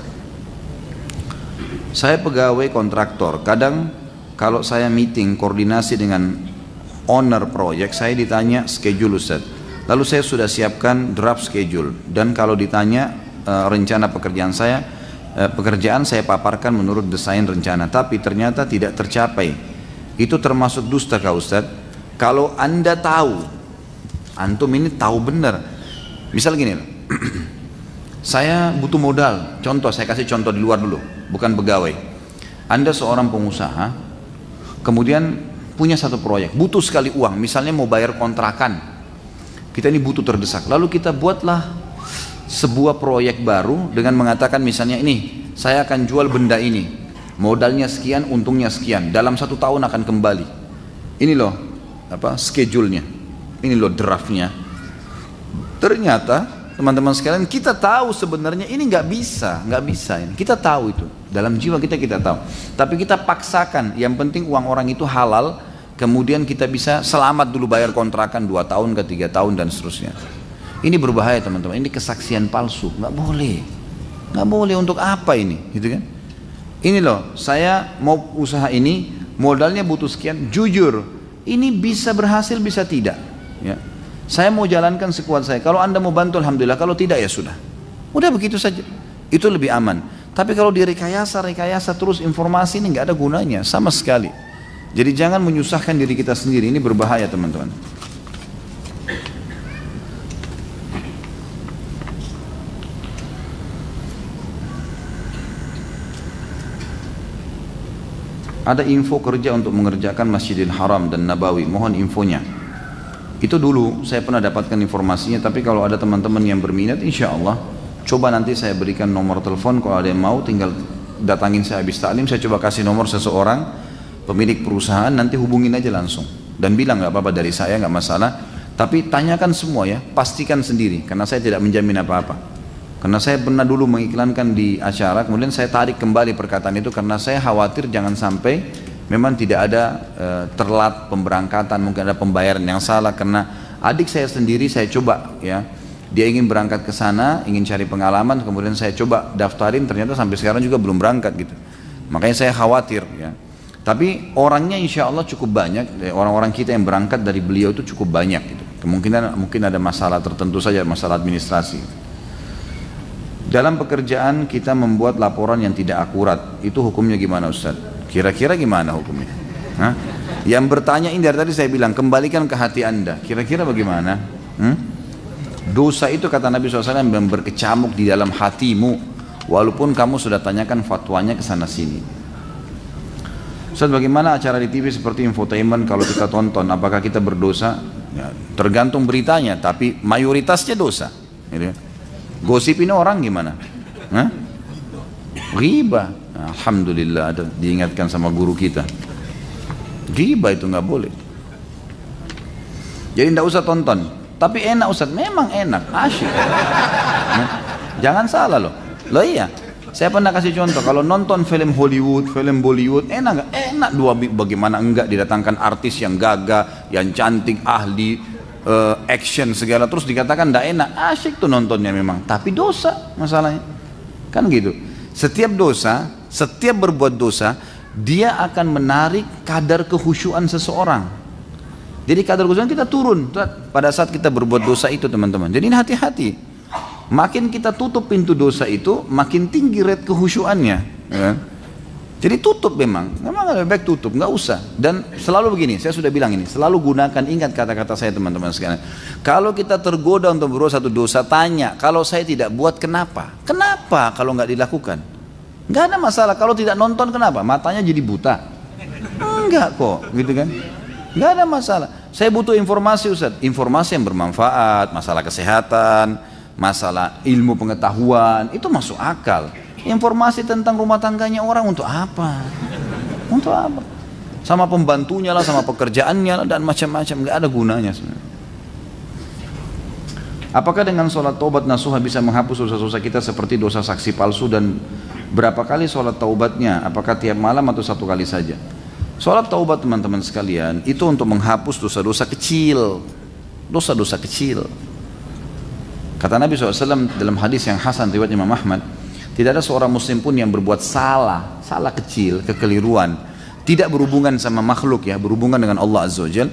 Saya pegawai kontraktor, kadang kalau saya meeting koordinasi dengan owner proyek, saya ditanya schedule Ustaz. Lalu saya sudah siapkan draft schedule, dan kalau ditanya rencana pekerjaan saya paparkan menurut desain rencana, tapi ternyata tidak tercapai. Itu termasuk dusta kah Ustaz? Kalau Anda tahu, antum ini tahu benar. Misal gini, saya butuh modal. Contoh, saya kasih contoh di luar dulu, bukan pegawai. Anda seorang pengusaha, kemudian punya satu proyek, butuh sekali uang. Misalnya mau bayar kontrakan, kita ini butuh terdesak. Lalu kita buatlah sebuah proyek baru dengan mengatakan misalnya ini, saya akan jual benda ini, modalnya sekian, untungnya sekian, dalam 1 tahun akan kembali. Ini loh schedule-nya. Ini loh draftnya. Ternyata teman-teman sekalian, kita tahu sebenarnya ini nggak bisa ini. Kita tahu itu dalam jiwa kita tahu. Tapi kita paksakan. Yang penting uang orang itu halal. Kemudian kita bisa selamat dulu bayar kontrakan 2 tahun ke 3 tahun dan seterusnya. Ini berbahaya teman-teman. Ini kesaksian palsu. Nggak boleh. Untuk apa ini? Gitu kan? Ini loh, saya mau usaha ini, modalnya butuh sekian. Jujur, ini bisa berhasil, bisa tidak. Ya. Saya mau jalankan sekuat saya. Kalau Anda mau bantu alhamdulillah, kalau tidak ya sudah. Udah begitu saja. Itu lebih aman. Tapi kalau direkayasa terus informasi ini nggak ada gunanya sama sekali. Jadi jangan menyusahkan diri kita sendiri. Ini berbahaya teman-teman. Ada info kerja untuk mengerjakan Masjidil Haram dan Nabawi. Mohon infonya. Itu dulu saya pernah dapatkan informasinya, tapi kalau ada teman-teman yang berminat, insya Allah coba nanti saya berikan nomor telepon. Kalau ada yang mau tinggal datangin saya habis taklim, saya coba kasih nomor seseorang pemilik perusahaan, nanti hubungin aja langsung dan bilang nggak apa-apa dari saya, nggak masalah. Tapi tanyakan semua ya, pastikan sendiri, karena saya tidak menjamin apa-apa. Karena saya pernah dulu mengiklankan di acara, kemudian saya tarik kembali perkataan itu karena saya khawatir jangan sampai memang tidak ada terlat pemberangkatan, mungkin ada pembayaran yang salah. Karena adik saya sendiri saya coba ya, dia ingin berangkat ke sana, ingin cari pengalaman, kemudian saya coba daftarin, ternyata sampai sekarang juga belum berangkat gitu. Makanya saya khawatir ya. Tapi orangnya insya Allah cukup banyak, orang-orang kita yang berangkat dari beliau itu cukup banyak gitu. Kemungkinan mungkin ada masalah tertentu saja, masalah administrasi. Dalam pekerjaan kita membuat laporan yang tidak akurat, itu hukumnya gimana Ustaz? Kira-kira gimana hukumnya? Hah? Yang bertanya ini dari tadi saya bilang, kembalikan ke hati Anda. Kira-kira bagaimana? Dosa itu kata Nabi SAW yang berkecamuk di dalam hatimu, walaupun kamu sudah tanyakan fatwanya ke sana sini. Ustaz, bagaimana acara di TV seperti infotainment kalau kita tonton, apakah kita berdosa? Ya, tergantung beritanya, tapi mayoritasnya dosa. Gosip ini orang gimana? Ghibah. Alhamdulillah ada diingatkan sama guru kita. Ghibah itu nggak boleh. Jadi tidak usah tonton. Tapi enak Ustaz, memang enak, asyik. Jangan salah loh. Loh iya, saya pernah kasih contoh. Kalau nonton film Hollywood, film Bollywood, enak nggak? Enak. Bagaimana enggak didatangkan artis yang gagah, yang cantik, ahli, action segala, terus dikatakan tidak enak, asyik tuh nontonnya memang, tapi dosa masalahnya, kan gitu. Setiap dosa, setiap berbuat dosa, dia akan menarik kadar kehusyuan seseorang. Jadi kadar kehusyuan kita turun pada saat kita berbuat dosa itu, teman-teman. Jadi ini hati-hati. Makin kita tutup pintu dosa itu, makin tinggi rate kehusyuannya. Ya. Jadi tutup memang lebih baik tutup, nggak usah. Dan selalu begini, saya sudah bilang ini, selalu gunakan, ingat kata-kata saya teman-teman sekalian. Kalau kita tergoda untuk berbuat satu dosa, tanya, kalau saya tidak buat kenapa? Kenapa kalau nggak dilakukan? Nggak ada masalah. Kalau tidak nonton kenapa? Matanya jadi buta? Enggak kok, gitu kan? Nggak ada masalah. Saya butuh informasi, Ustaz, informasi yang bermanfaat, masalah kesehatan, masalah ilmu pengetahuan, itu masuk akal. Informasi tentang rumah tangganya orang untuk apa? Untuk apa? Sama pembantunya lah, sama pekerjaannya lah, dan macam-macam, nggak ada gunanya sebenarnya. Apakah dengan sholat taubat nasuha bisa menghapus dosa-dosa kita seperti dosa saksi palsu, dan berapa kali sholat taubatnya? Apakah tiap malam atau satu kali saja? Sholat taubat teman-teman sekalian itu untuk menghapus dosa-dosa kecil, dosa-dosa kecil. Kata Nabi SAW dalam hadis yang hasan riwayat Imam Ahmad, tidak ada seorang muslim pun yang berbuat salah kecil, kekeliruan, tidak berhubungan sama makhluk ya, berhubungan dengan Allah Azza wa Jalla.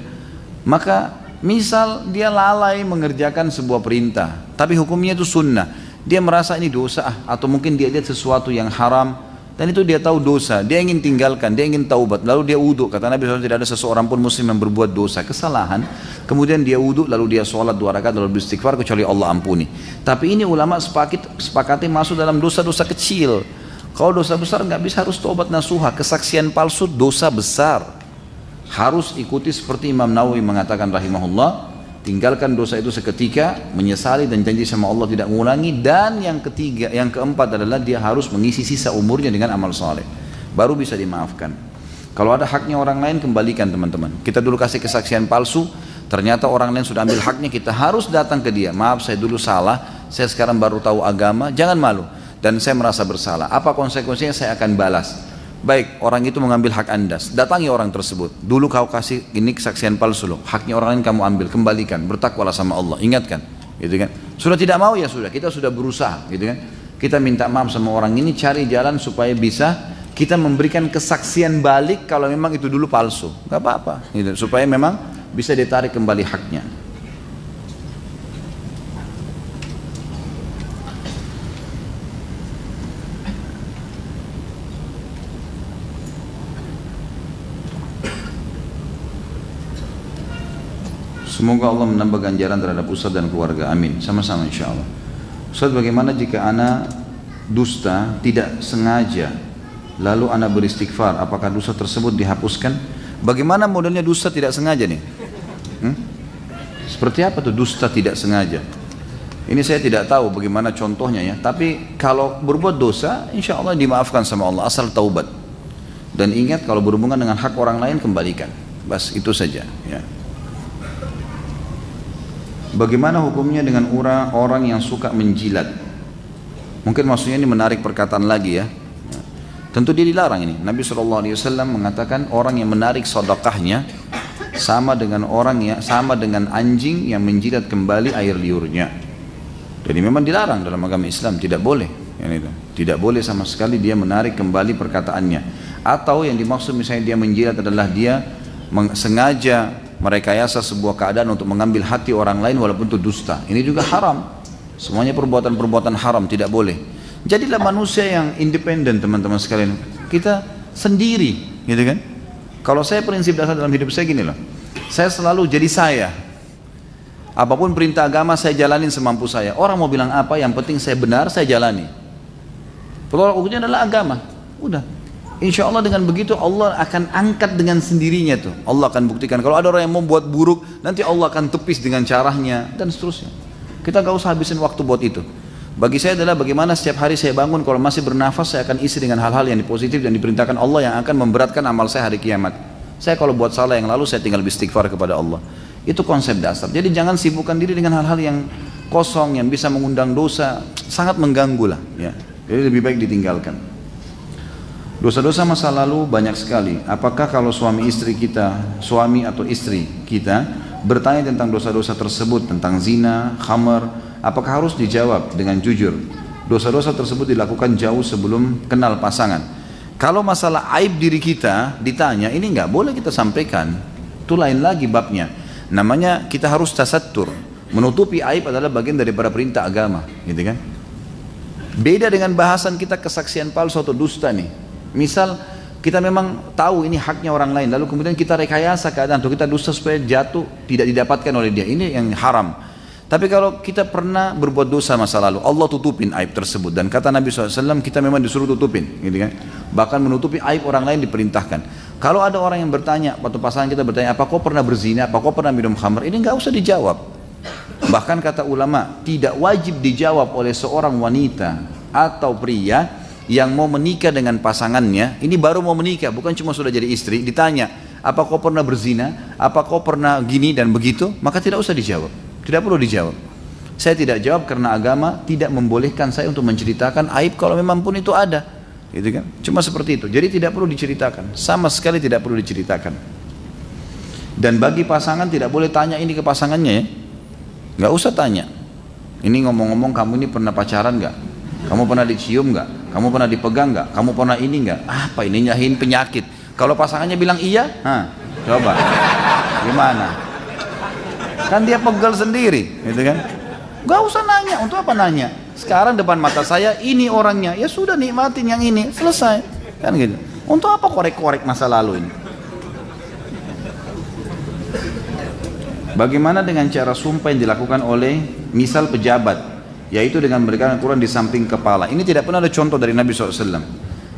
Maka misal dia lalai mengerjakan sebuah perintah, tapi hukumnya itu sunnah, dia merasa ini dosa, atau mungkin dia lihat sesuatu yang haram, dan itu dia tahu dosa, dia ingin tinggalkan, dia ingin taubat, lalu dia wudhu. Kata Nabi SAW tidak ada seseorang pun muslim yang berbuat dosa, kesalahan, kemudian dia wudhu, lalu dia sholat 2 rakaat, lalu beristighfar, kecuali Allah ampuni. Tapi ini ulama sepakati masuk dalam dosa-dosa kecil. Kalau dosa besar nggak bisa, harus taubat nasuha. Kesaksian palsu dosa besar, harus ikuti seperti Imam Nawawi mengatakan rahimahullah, tinggalkan dosa itu seketika, menyesali dan janji sama Allah tidak mengulangi. Dan yang ketiga, yang keempat adalah dia harus mengisi sisa umurnya dengan amal saleh, baru bisa dimaafkan. Kalau ada haknya orang lain, kembalikan teman-teman. Kita dulu kasih kesaksian palsu, ternyata orang lain sudah ambil haknya, kita harus datang ke dia, maaf saya dulu salah, saya sekarang baru tahu agama, jangan malu, dan saya merasa bersalah, apa konsekuensinya, saya akan balas. Baik, orang itu mengambil hak Anda, datangi orang tersebut, dulu kau kasih ini kesaksian palsu loh, haknya orang lain kamu ambil, kembalikan, bertakwalah sama Allah, ingatkan, gitu kan. Sudah tidak mau ya sudah, kita sudah berusaha, gitu kan. Kita minta maaf sama orang ini, cari jalan supaya bisa kita memberikan kesaksian balik kalau memang itu dulu palsu, nggak apa-apa, gitu, supaya memang bisa ditarik kembali haknya. Semoga Allah menambah ganjaran terhadap Ustaz dan keluarga, amin. Sama-sama insya Allah. Ustaz, bagaimana jika anak dusta tidak sengaja, lalu anak beristighfar, apakah dosa tersebut dihapuskan? Bagaimana modelnya dusta tidak sengaja nih? Seperti apa tuh dusta tidak sengaja? Ini saya tidak tahu bagaimana contohnya ya. Tapi kalau berbuat dosa, insya Allah dimaafkan sama Allah, asal taubat. Dan ingat, kalau berhubungan dengan hak orang lain, kembalikan. Bas, itu saja ya. Bagaimana hukumnya dengan orang yang suka menjilat? Mungkin maksudnya ini menarik perkataan lagi ya. Tentu dia dilarang ini. Nabi SAW mengatakan orang yang menarik sedekahnya sama dengan anjing yang menjilat kembali air liurnya. Jadi memang dilarang dalam agama Islam, tidak boleh. Tidak boleh sama sekali dia menarik kembali perkataannya. Atau yang dimaksud misalnya dia menjilat adalah dia sengaja merekayasa sebuah keadaan untuk mengambil hati orang lain walaupun itu dusta. Ini juga haram. Semuanya perbuatan-perbuatan haram, tidak boleh. Jadilah manusia yang independen teman-teman sekalian. Kita sendiri, gitu kan? Kalau saya prinsip dasar dalam hidup saya gini loh. Saya selalu jadi saya. Apapun perintah agama saya jalanin semampu saya. Orang mau bilang apa, yang penting saya benar, saya jalani. Tolak ukurnya adalah agama. Udah. Insya Allah dengan begitu Allah akan angkat dengan sendirinya tuh. Allah akan buktikan. Kalau ada orang yang mau buat buruk, nanti Allah akan tepis dengan caranya dan seterusnya. Kita gak usah habisin waktu buat itu. Bagi saya adalah bagaimana setiap hari saya bangun, kalau masih bernafas saya akan isi dengan hal-hal yang positif dan diperintahkan Allah yang akan memberatkan amal saya hari kiamat. Saya kalau buat salah yang lalu, saya tinggal beristighfar kepada Allah. Itu konsep dasar. Jadi jangan sibukkan diri dengan hal-hal yang kosong, yang bisa mengundang dosa, sangat mengganggu lah ya. Jadi lebih baik ditinggalkan. Dosa-dosa masa lalu banyak sekali. Apakah kalau suami atau istri kita bertanya tentang dosa-dosa tersebut, tentang zina, khamar, apakah harus dijawab dengan jujur? Dosa-dosa tersebut dilakukan jauh sebelum kenal pasangan. Kalau masalah aib diri kita ditanya, ini nggak boleh kita sampaikan. Itu lain lagi babnya. Namanya kita harus tasattur. Menutupi aib adalah bagian daripada perintah agama, gitu kan? Beda dengan bahasan kita kesaksian palsu atau dusta nih. Misal kita memang tahu ini haknya orang lain, lalu kemudian kita rekayasa keadaan atau kita dusta supaya jatuh tidak didapatkan oleh dia, ini yang haram. Tapi kalau kita pernah berbuat dosa masa lalu, Allah tutupin aib tersebut, dan kata Nabi SAW kita memang disuruh tutupin, gitu kan? Bahkan menutupi aib orang lain diperintahkan. Kalau ada orang yang bertanya atau pasangan kita bertanya, apa kau pernah berzina, apa kau pernah minum khamr, ini nggak usah dijawab. Bahkan kata ulama, tidak wajib dijawab oleh seorang wanita atau pria yang mau menikah dengan pasangannya, ini baru mau menikah, bukan cuma sudah jadi istri, ditanya, apa kau pernah berzina, apa kau pernah gini dan begitu, maka tidak usah dijawab, tidak perlu dijawab. Saya tidak jawab karena agama tidak membolehkan saya untuk menceritakan aib kalau memang pun itu ada, gitu kan? Cuma seperti itu, jadi tidak perlu diceritakan, sama sekali tidak perlu diceritakan. Dan bagi pasangan tidak boleh tanya ini ke pasangannya ya. Nggak usah tanya, ini ngomong-ngomong kamu ini pernah pacaran nggak? Kamu pernah dicium nggak? Kamu pernah dipegang nggak? Kamu pernah ini nggak? Apa ini nyahin penyakit? Kalau pasangannya bilang iya, coba gimana? Kan dia pegal sendiri, gitu kan? Nggak usah nanya, untuk apa nanya? Sekarang depan mata saya ini orangnya, ya sudah nikmatin yang ini, selesai, kan gitu. Untuk apa korek-korek masa lalu ini? Bagaimana dengan cara sumpah yang dilakukan oleh misal pejabat, yaitu dengan memberikan Al-Quran di samping kepala? Ini tidak pernah ada contoh dari Nabi SAW.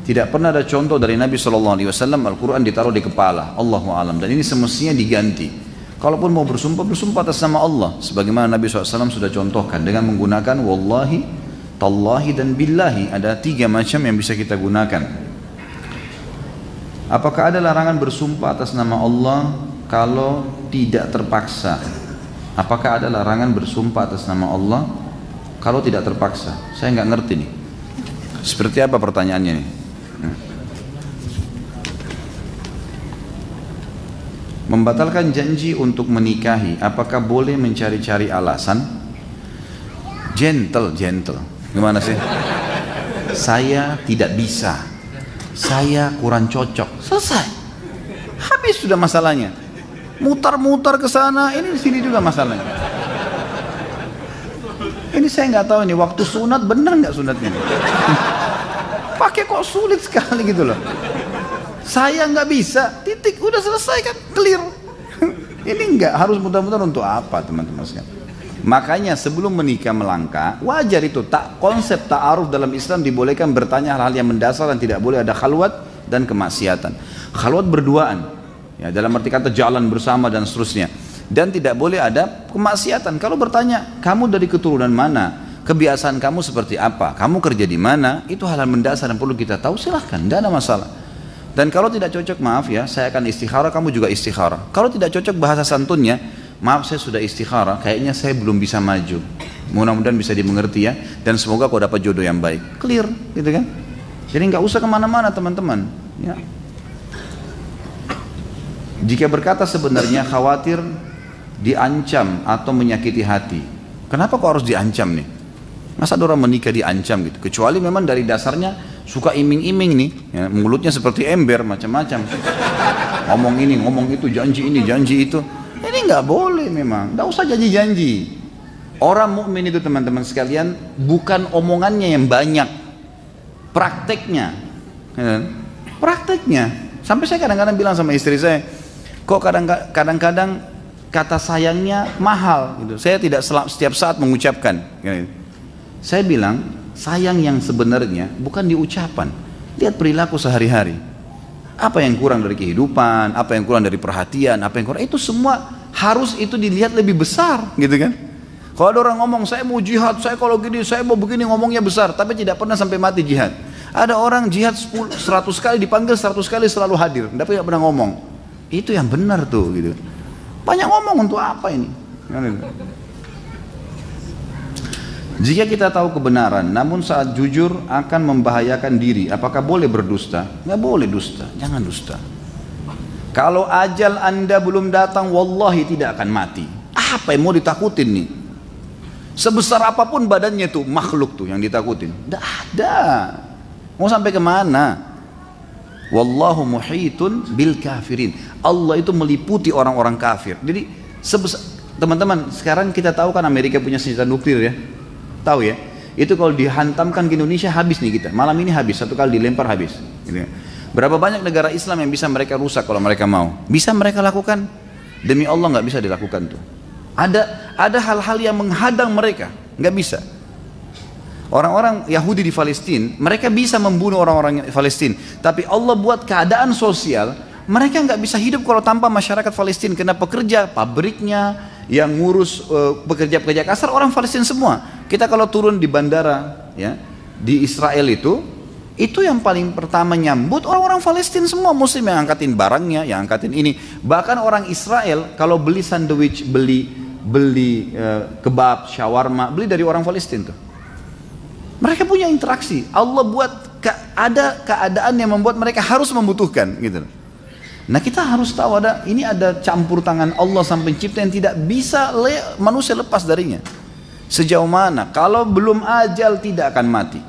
Tidak pernah ada contoh dari Nabi SAW Al-Quran ditaruh di kepala. Allahu a'lam. Dan ini semestinya diganti. Kalaupun mau bersumpah, bersumpah atas nama Allah. Sebagaimana Nabi SAW sudah contohkan dengan menggunakan wallahi, tallahi dan billahi. Ada 3 macam yang bisa kita gunakan. Apakah ada larangan bersumpah atas nama Allah kalau tidak terpaksa? Apakah ada larangan bersumpah atas nama Allah kalau tidak terpaksa? Saya nggak ngerti nih. Seperti apa pertanyaannya nih? Membatalkan janji untuk menikahi, apakah boleh mencari-cari alasan? Gentle. Gimana sih? Saya tidak bisa. Saya kurang cocok. Selesai. Habis sudah masalahnya. Mutar-mutar ke sana, ini di sini juga masalahnya. Ini saya nggak tahu ini waktu sunat benar nggak sunatnya? Pakai kok sulit sekali gitu loh. Saya nggak bisa, titik, udah selesai kan, clear. Ini nggak harus mutar-mutar untuk apa teman-teman sekalian? Makanya sebelum menikah melangkah, wajar itu konsep ta'aruf dalam Islam dibolehkan bertanya hal-hal yang mendasar dan tidak boleh ada khalwat dan kemaksiatan. Khalwat berduaan. Ya, dalam arti kata jalan bersama dan seterusnya, dan tidak boleh ada kemaksiatan. Kalau bertanya kamu dari keturunan mana, kebiasaan kamu seperti apa, kamu kerja di mana, itu hal-hal mendasar yang perlu kita tahu, silahkan, tidak ada masalah. Dan kalau tidak cocok, maaf ya, saya akan istikharah, kamu juga istikharah. Kalau tidak cocok bahasa santunnya, maaf saya sudah istikharah, kayaknya saya belum bisa maju, mudah-mudahan bisa dimengerti ya, dan semoga kau dapat jodoh yang baik, clear gitu kan. Jadi nggak usah kemana-mana teman-teman ya. Jika berkata sebenarnya khawatir diancam atau menyakiti hati, kenapa kok harus diancam nih? Masa ada orang menikah diancam gitu? Kecuali memang dari dasarnya suka iming-iming nih, ya, mulutnya seperti ember macam-macam, ngomong ini, ngomong itu, janji ini, janji itu. Ini nggak boleh memang, nggak usah janji-janji. Orang mukmin itu teman-teman sekalian bukan omongannya yang banyak, prakteknya, ya, prakteknya. Sampai saya kadang-kadang bilang sama istri saya, kok kadang-kadang kata sayangnya mahal gitu. Saya tidak setiap saat mengucapkan gitu. Saya bilang sayang yang sebenarnya bukan di ucapan, lihat perilaku sehari-hari. Apa yang kurang dari kehidupan, apa yang kurang dari perhatian, apa yang kurang, itu semua harus itu dilihat lebih besar gitu kan. Kalau ada orang ngomong saya mau jihad, saya kalau gini, saya mau begini, ngomongnya besar tapi tidak pernah sampai mati jihad. Ada orang jihad 100 kali dipanggil, 100 kali selalu hadir, tapi tidak pernah ngomong. Itu yang benar tuh gitu. Banyak ngomong untuk apa ini? Jika kita tahu kebenaran namun saat jujur akan membahayakan diri, apakah boleh berdusta? Nggak boleh dusta, jangan dusta. Kalau ajal Anda belum datang, wallahi tidak akan mati. Apa yang mau ditakutin nih? Sebesar apapun badannya tuh makhluk tuh yang ditakutin. Tidak ada. Mau sampai kemana? Wallahu muhitun bil kafirin. Allah itu meliputi orang-orang kafir. Jadi teman-teman, sekarang kita tahu kan Amerika punya senjata nuklir ya. Tahu ya? Itu kalau dihantamkan ke Indonesia habis nih kita. Malam ini habis, satu kali dilempar habis. Gitu. Berapa banyak negara Islam yang bisa mereka rusak kalau mereka mau? Bisa mereka lakukan? Demi Allah nggak bisa dilakukan tuh. Ada hal-hal yang menghadang mereka, nggak bisa. Orang-orang Yahudi di Palestina, mereka bisa membunuh orang-orang Palestina, tapi Allah buat keadaan sosial, mereka nggak bisa hidup kalau tanpa masyarakat Palestina. Karena pekerja pabriknya, yang ngurus pekerja-pekerja kasar orang Palestina semua. Kita kalau turun di bandara, ya, di Israel itu yang paling pertama nyambut orang-orang Palestina semua, Muslim yang angkatin barangnya, yang angkatin ini. Bahkan orang Israel kalau beli sandwich, beli kebab, shawarma, beli dari orang Palestina tuh. Mereka punya interaksi. Allah buat ada keadaan yang membuat mereka harus membutuhkan gitu. Nah kita harus tahu ini ada campur tangan Allah sang pencipta yang tidak bisa manusia lepas darinya. Sejauh mana? Kalau belum ajal tidak akan mati.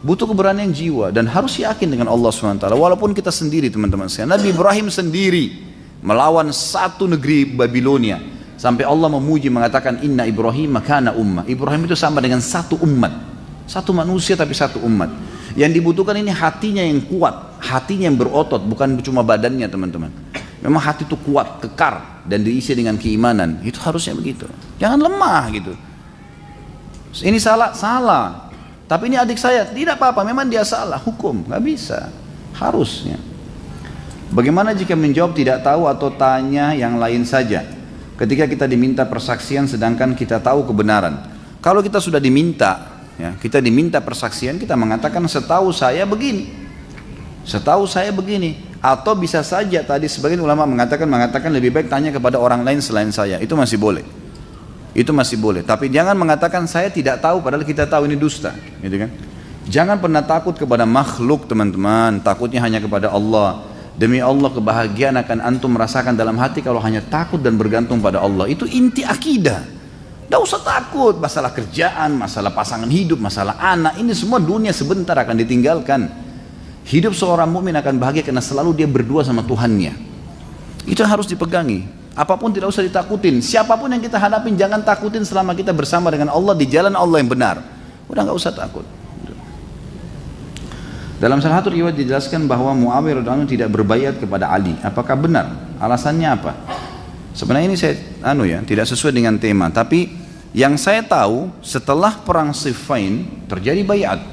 Butuh keberanian jiwa dan harus yakin dengan Allah SWT. Walaupun kita sendiri teman-teman sekalian. Nabi Ibrahim sendiri melawan satu negeri Babilonia. Sampai Allah memuji mengatakan inna Ibrahim kana ummah. Ibrahim itu sama dengan satu umat. Satu manusia tapi satu umat. Yang dibutuhkan ini hatinya yang kuat, hatinya yang berotot, bukan cuma badannya teman-teman. Memang hati itu kuat, kekar dan diisi dengan keimanan. Itu harusnya begitu. Jangan lemah gitu. Ini salah. Tapi ini adik saya, tidak apa-apa, memang dia salah, hukum, nggak bisa. Harusnya. Bagaimana jika menjawab tidak tahu atau tanya yang lain saja? Ketika kita diminta persaksian sedangkan kita tahu kebenaran. Kalau kita sudah diminta, ya, kita diminta persaksian, kita mengatakan setahu saya begini, atau bisa saja tadi sebagian ulama mengatakan lebih baik tanya kepada orang lain selain saya, itu masih boleh, tapi jangan mengatakan saya tidak tahu padahal kita tahu, ini dusta, gitu kan? Jangan pernah takut kepada makhluk teman-teman, takutnya hanya kepada Allah. Demi Allah kebahagiaan akan antum merasakan dalam hati kalau hanya takut dan bergantung pada Allah. Itu inti akidah. Tidak usah takut masalah kerjaan, masalah pasangan hidup, masalah anak. Ini semua dunia sebentar akan ditinggalkan. Hidup seorang mukmin akan bahagia karena selalu dia berdua sama Tuhannya. Itu yang harus dipegangi. Apapun tidak usah ditakutin. Siapapun yang kita hadapin jangan takutin selama kita bersama dengan Allah di jalan Allah yang benar. Udah nggak usah takut. Dalam salah satu riwayat dijelaskan bahwa Muawiyah radhiyallahu anhu tidak berbayat kepada Ali. Apakah benar? Alasannya apa? Sebenarnya ini saya tidak sesuai dengan tema, tapi yang saya tahu setelah perang Siffin terjadi bayat.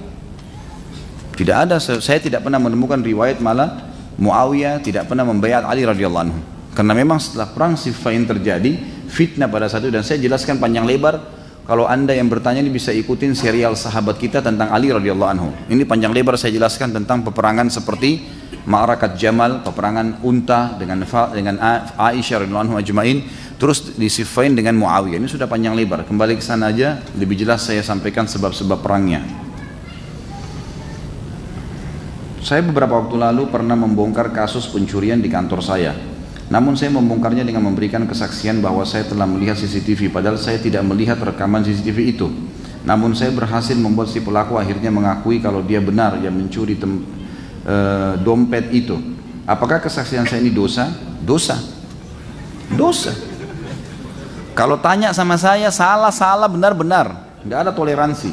Tidak ada, saya tidak pernah menemukan riwayat malah Muawiyah tidak pernah membayat Ali radhiyallahu anhu. Karena memang setelah perang Siffin terjadi fitnah pada saat itu, dan saya jelaskan panjang lebar. Kalau anda yang bertanya ini bisa ikutin serial sahabat kita tentang Ali radhiyallahu anhu. Ini panjang lebar saya jelaskan tentang peperangan seperti Ma'arakat Jamal, peperangan Unta dengan Aisyah radhiyallahu anhu ajma'in, terus di Siffin dengan Muawiyah. Ini sudah panjang lebar. Kembali ke sana aja, lebih jelas saya sampaikan sebab-sebab perangnya. Saya beberapa waktu lalu pernah membongkar kasus pencurian di kantor saya. Namun saya membongkarnya dengan memberikan kesaksian bahwa saya telah melihat CCTV, padahal saya tidak melihat rekaman CCTV itu. Namun saya berhasil membuat si pelaku akhirnya mengakui kalau dia benar yang mencuri dompet itu. Apakah kesaksian saya ini dosa? Dosa. Kalau tanya sama saya salah, benar, nggak ada toleransi.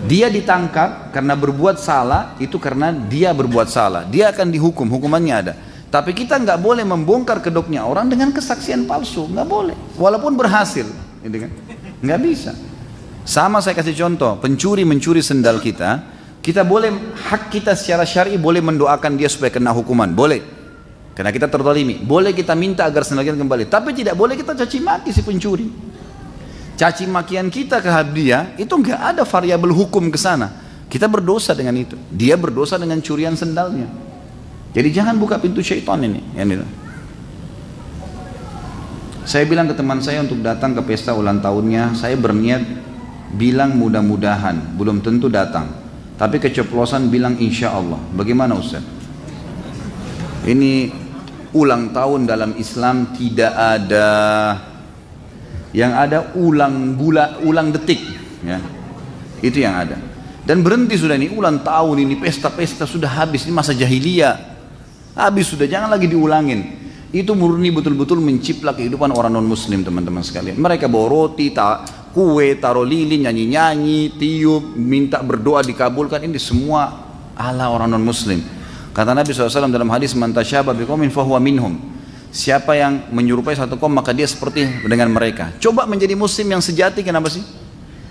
Dia ditangkap karena berbuat salah, itu karena dia berbuat salah. Dia akan dihukum, hukumannya ada. Tapi kita nggak boleh membongkar kedoknya orang dengan kesaksian palsu, nggak boleh. Walaupun berhasil, gitu kan? Nggak bisa. Sama saya kasih contoh, pencuri mencuri sendal kita boleh, hak kita secara syar'i boleh mendoakan dia supaya kena hukuman, boleh. Karena kita terzalimi, boleh kita minta agar sendal kita kembali. Tapi tidak boleh kita caci maki si pencuri. Caci makian kita ke dia itu nggak ada variabel hukum ke sana. Kita berdosa dengan itu. Dia berdosa dengan curian sendalnya. Jadi jangan buka pintu syaitan ini. Saya bilang ke teman saya untuk datang ke pesta ulang tahunnya. Saya berniat bilang mudah-mudahan, belum tentu datang. Tapi keceplosan bilang insya Allah. Bagaimana Ustaz? Ini Ulang tahun dalam Islam tidak ada. Yang ada ulang detik, ya. Itu yang ada. Dan berhenti sudah ini ulang tahun ini, pesta-pesta sudah habis, ini masa jahiliyah. Habis sudah, jangan lagi diulangin. Itu murni betul-betul menciplak kehidupan orang non-muslim, teman-teman sekalian. Mereka bawa roti, kue, taruh lilin, nyanyi-nyanyi, tiup, minta berdoa dikabulkan. Ini semua ala orang non-muslim. Kata Nabi SAW dalam hadis, man tasyaba biqaumin fahuwa minhum. Siapa yang menyerupai satu kaum maka dia seperti dengan mereka. Coba menjadi muslim yang sejati, kenapa sih?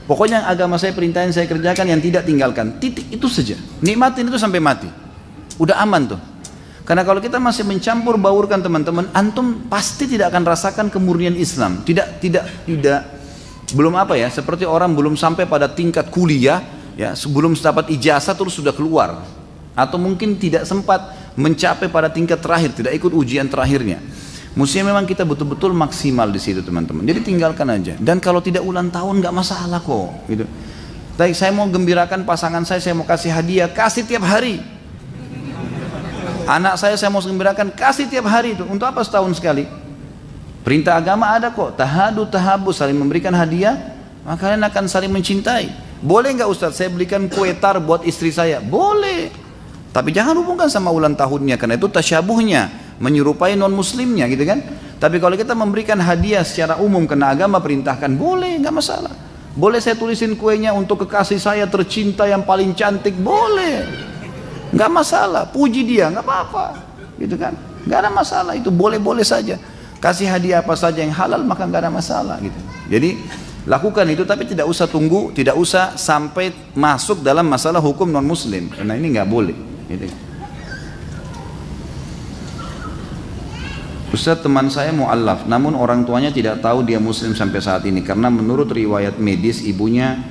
Pokoknya agama saya perintahin, saya kerjakan, yang tidak tinggalkan. Titik, itu saja. Nikmatin itu sampai mati. Udah aman tuh. Karena kalau kita masih mencampur baurkan teman-teman, antum pasti tidak akan rasakan kemurnian Islam. Tidak, belum apa ya, seperti orang belum sampai pada tingkat kuliah, ya, sebelum dapat ijazah terus sudah keluar. Atau mungkin tidak sempat mencapai pada tingkat terakhir, tidak ikut ujian terakhirnya. Mestinya memang kita betul-betul maksimal di situ, teman-teman. Jadi tinggalkan aja. Dan kalau tidak ulang tahun nggak masalah kok, gitu. Tapi saya mau gembirakan pasangan saya mau kasih hadiah, kasih tiap hari. Anak saya mau gembirakan, kasih tiap hari itu. Untuk apa setahun sekali? Perintah agama ada kok. Tahabu, saling memberikan hadiah, maka kalian akan saling mencintai. Boleh nggak Ustaz? Saya belikan kue tar buat istri saya. Boleh. Tapi jangan hubungkan sama ulang tahunnya, karena itu tasyabuhnya, menyerupai non-muslimnya, gitu kan. Tapi kalau kita memberikan hadiah secara umum karena agama perintahkan, boleh, nggak masalah. Boleh saya tulisin kuenya untuk kekasih saya tercinta yang paling cantik, boleh, nggak masalah. Puji dia, nggak apa-apa, gitu kan. Nggak ada masalah, itu boleh-boleh saja. Kasih hadiah apa saja yang halal maka nggak ada masalah, gitu. Jadi lakukan itu, tapi tidak usah tunggu, tidak usah sampai masuk dalam masalah hukum non-muslim, karena ini nggak boleh. Gitu. Ustaz, teman saya mu'allaf, namun orang tuanya tidak tahu dia muslim sampai saat ini, karena menurut riwayat medis ibunya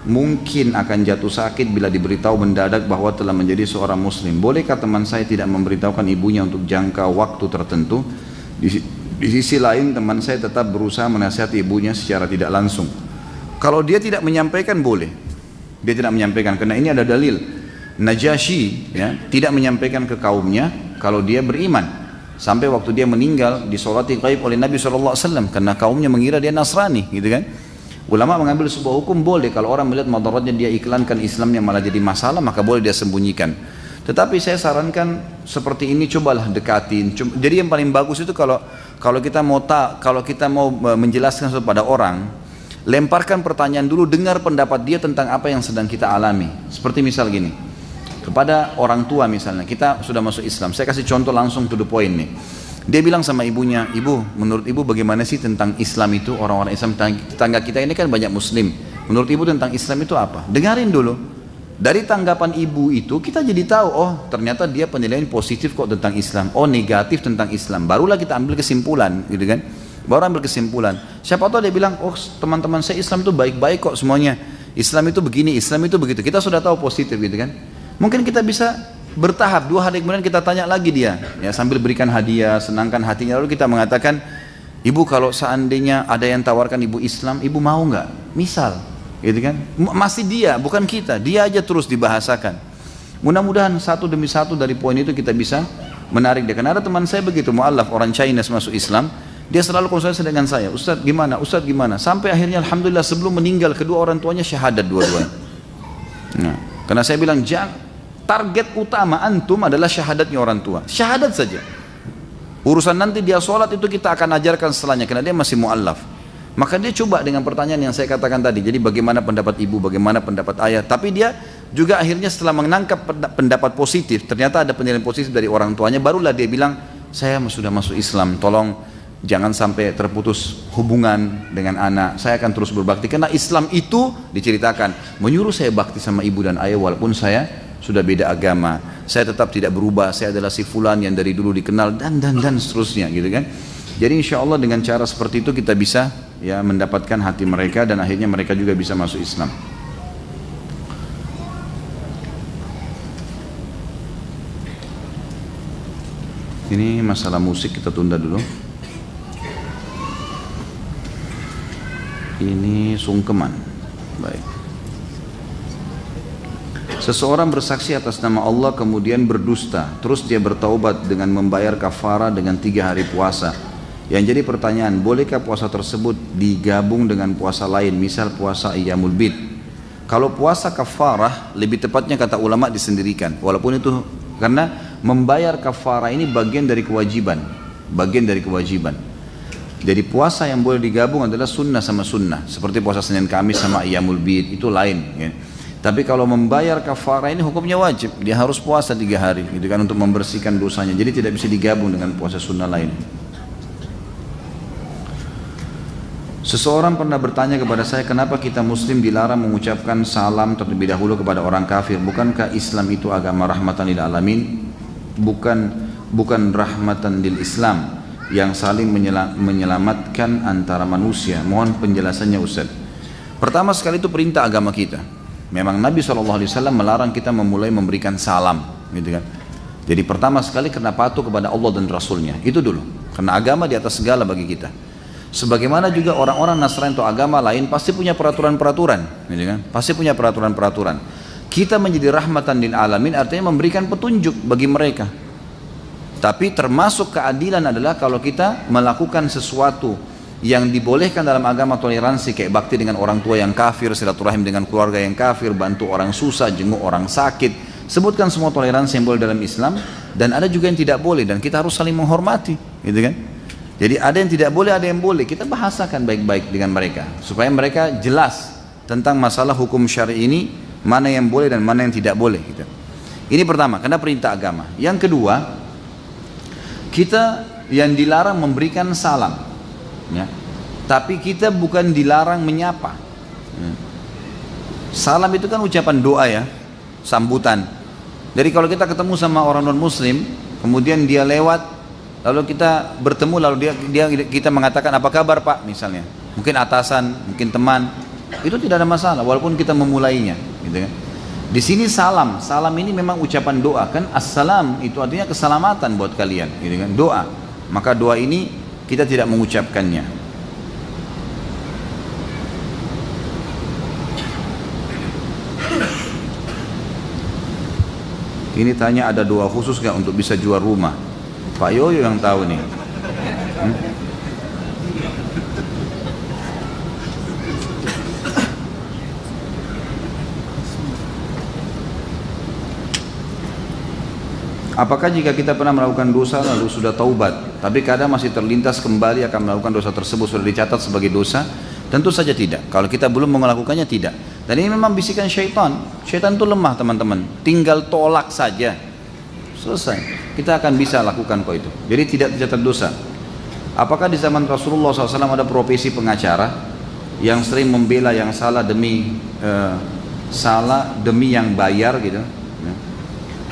mungkin akan jatuh sakit bila diberitahu mendadak bahwa telah menjadi seorang muslim. Bolehkah teman saya tidak memberitahukan ibunya untuk jangka waktu tertentu? Di sisi lain teman saya tetap berusaha menasihati ibunya secara tidak langsung. Kalau dia tidak menyampaikan boleh, dia tidak menyampaikan, karena ini ada dalil. Najasyi, ya, tidak menyampaikan ke kaumnya kalau dia beriman, sampai waktu dia meninggal disolati gaib oleh Nabi SAW, karena kaumnya mengira dia Nasrani, gitu kan. Ulama mengambil sebuah hukum, boleh kalau orang melihat madaratnya dia iklankan Islamnya malah jadi masalah, maka boleh dia sembunyikan. Tetapi saya sarankan seperti ini, cobalah dekatin. Jadi yang paling bagus itu kalau kita mau menjelaskan kepada orang, lemparkan pertanyaan dulu, dengar pendapat dia tentang apa yang sedang kita alami. Seperti misal gini, kepada orang tua misalnya, kita sudah masuk Islam, saya kasih contoh langsung to the point nih. Dia bilang sama ibunya, ibu, menurut ibu bagaimana sih tentang Islam itu, orang-orang Islam, tetangga kita ini kan banyak muslim, menurut ibu tentang Islam itu apa? Dengarin dulu. Dari tanggapan ibu itu kita jadi tahu, oh ternyata dia penilaian positif kok tentang Islam, oh negatif tentang Islam, barulah kita ambil kesimpulan, gitu kan. Baru ambil kesimpulan. Siapa tahu dia bilang, oh teman-teman saya Islam itu baik-baik kok semuanya, Islam itu begini, Islam itu begitu. Kita sudah tahu positif, gitu kan. Mungkin kita bisa bertahap, 2 hari kemudian kita tanya lagi dia, ya, sambil berikan hadiah, senangkan hatinya, lalu kita mengatakan, ibu kalau seandainya ada yang tawarkan ibu Islam, ibu mau nggak? Misal, gitu kan? Masih dia, bukan kita, dia aja terus dibahasakan. Mudah-mudahan satu demi satu dari poin itu kita bisa menarik dia. Karena ada teman saya begitu, mu'allaf, orang China masuk Islam, dia selalu konsultasi dengan saya, Ustadz gimana, Ustadz gimana? Sampai akhirnya alhamdulillah sebelum meninggal kedua orang tuanya syahadat dua-duanya. Nah, karena saya bilang jangan. Target utama antum adalah syahadatnya orang tua. Syahadat saja. Urusan nanti dia sholat itu kita akan ajarkan setelahnya, karena dia masih mu'allaf. Maka dia coba dengan pertanyaan yang saya katakan tadi. Jadi bagaimana pendapat ibu, bagaimana pendapat ayah. Tapi dia juga akhirnya setelah menangkap pendapat positif, ternyata ada penilaian positif dari orang tuanya, barulah dia bilang, saya sudah masuk Islam, tolong jangan sampai terputus hubungan dengan anak, saya akan terus berbakti. Karena Islam itu diceritakan menyuruh saya bakti sama ibu dan ayah walaupun saya sudah beda agama, saya tetap tidak berubah, saya adalah si fulan yang dari dulu dikenal, dan seterusnya, gitu kan. Jadi insya Allah dengan cara seperti itu kita bisa, ya, mendapatkan hati mereka dan akhirnya mereka juga bisa masuk Islam. Ini masalah musik kita tunda dulu. Ini sungkeman. Baik. Seseorang bersaksi atas nama Allah kemudian berdusta, terus dia bertaubat dengan membayar kafarah dengan 3 hari puasa. Yang jadi pertanyaan, bolehkah puasa tersebut digabung dengan puasa lain, misal puasa Ayyamul Bid? Kalau puasa kafarah, lebih tepatnya kata ulama disendirikan. Walaupun itu, karena membayar kafarah ini bagian dari kewajiban. Bagian dari kewajiban. Jadi puasa yang boleh digabung adalah sunnah sama sunnah. Seperti puasa Senin Kamis sama Ayyamul Bid, itu lain. Ya. Tapi kalau membayar kafarah ini hukumnya wajib. Dia harus puasa 3 hari gitu kan, untuk membersihkan dosanya. Jadi tidak bisa digabung dengan puasa sunnah lain. Seseorang pernah bertanya kepada saya, kenapa kita muslim dilarang mengucapkan salam terlebih dahulu kepada orang kafir? Bukankah Islam itu agama rahmatan lil alamin? Bukan rahmatan lil Islam yang saling menyelamatkan antara manusia. Mohon penjelasannya Ustaz. Pertama sekali itu perintah agama kita. Memang Nabi SAW melarang kita memulai memberikan salam, gitu kan. Jadi pertama sekali karena patuh kepada Allah dan Rasulnya, itu dulu. Karena agama di atas segala bagi kita. Sebagaimana juga orang-orang Nasrani atau agama lain pasti punya peraturan-peraturan, gitu kan. Pasti punya peraturan-peraturan. Kita menjadi rahmatan lil alamin artinya memberikan petunjuk bagi mereka. Tapi termasuk keadilan adalah kalau kita melakukan sesuatu yang dibolehkan dalam agama toleransi, kayak bakti dengan orang tua yang kafir, silaturahim dengan keluarga yang kafir, bantu orang susah, jenguk orang sakit. Sebutkan semua toleransi yang boleh dalam Islam, dan ada juga yang tidak boleh, dan kita harus saling menghormati, gitu kan? Jadi ada yang tidak boleh, ada yang boleh. Kita bahasakan baik-baik dengan mereka supaya mereka jelas tentang masalah hukum syar'i ini, mana yang boleh dan mana yang tidak boleh, gitu. Ini pertama, karena perintah agama. Yang kedua, kita yang dilarang memberikan salam. Ya. Tapi kita bukan dilarang menyapa. Ya. Salam itu kan ucapan doa ya, sambutan. Jadi kalau kita ketemu sama orang non muslim, kemudian dia lewat, lalu kita bertemu, lalu kita mengatakan apa kabar Pak misalnya, mungkin atasan, mungkin teman, itu tidak ada masalah walaupun kita memulainya, gitu kan. Di sini salam ini memang ucapan doa kan, assalam itu artinya keselamatan buat kalian, gitu kan, doa. Maka doa ini kita tidak mengucapkannya. Ini tanya, ada doa khusus nggak untuk bisa jual rumah? Pak Yoyo yang tahu nih. Apakah jika kita pernah melakukan dosa lalu sudah taubat, tapi kadang masih terlintas kembali akan melakukan dosa tersebut, sudah dicatat sebagai dosa? Tentu saja tidak. Kalau kita belum melakukannya, tidak. Dan ini memang bisikan syaitan. Syaitan itu lemah teman-teman. Tinggal tolak saja, selesai. Kita akan bisa lakukan kok itu. Jadi tidak tercatat dosa. Apakah di zaman Rasulullah SAW ada profesi pengacara yang sering membela yang salah demi yang bayar gitu?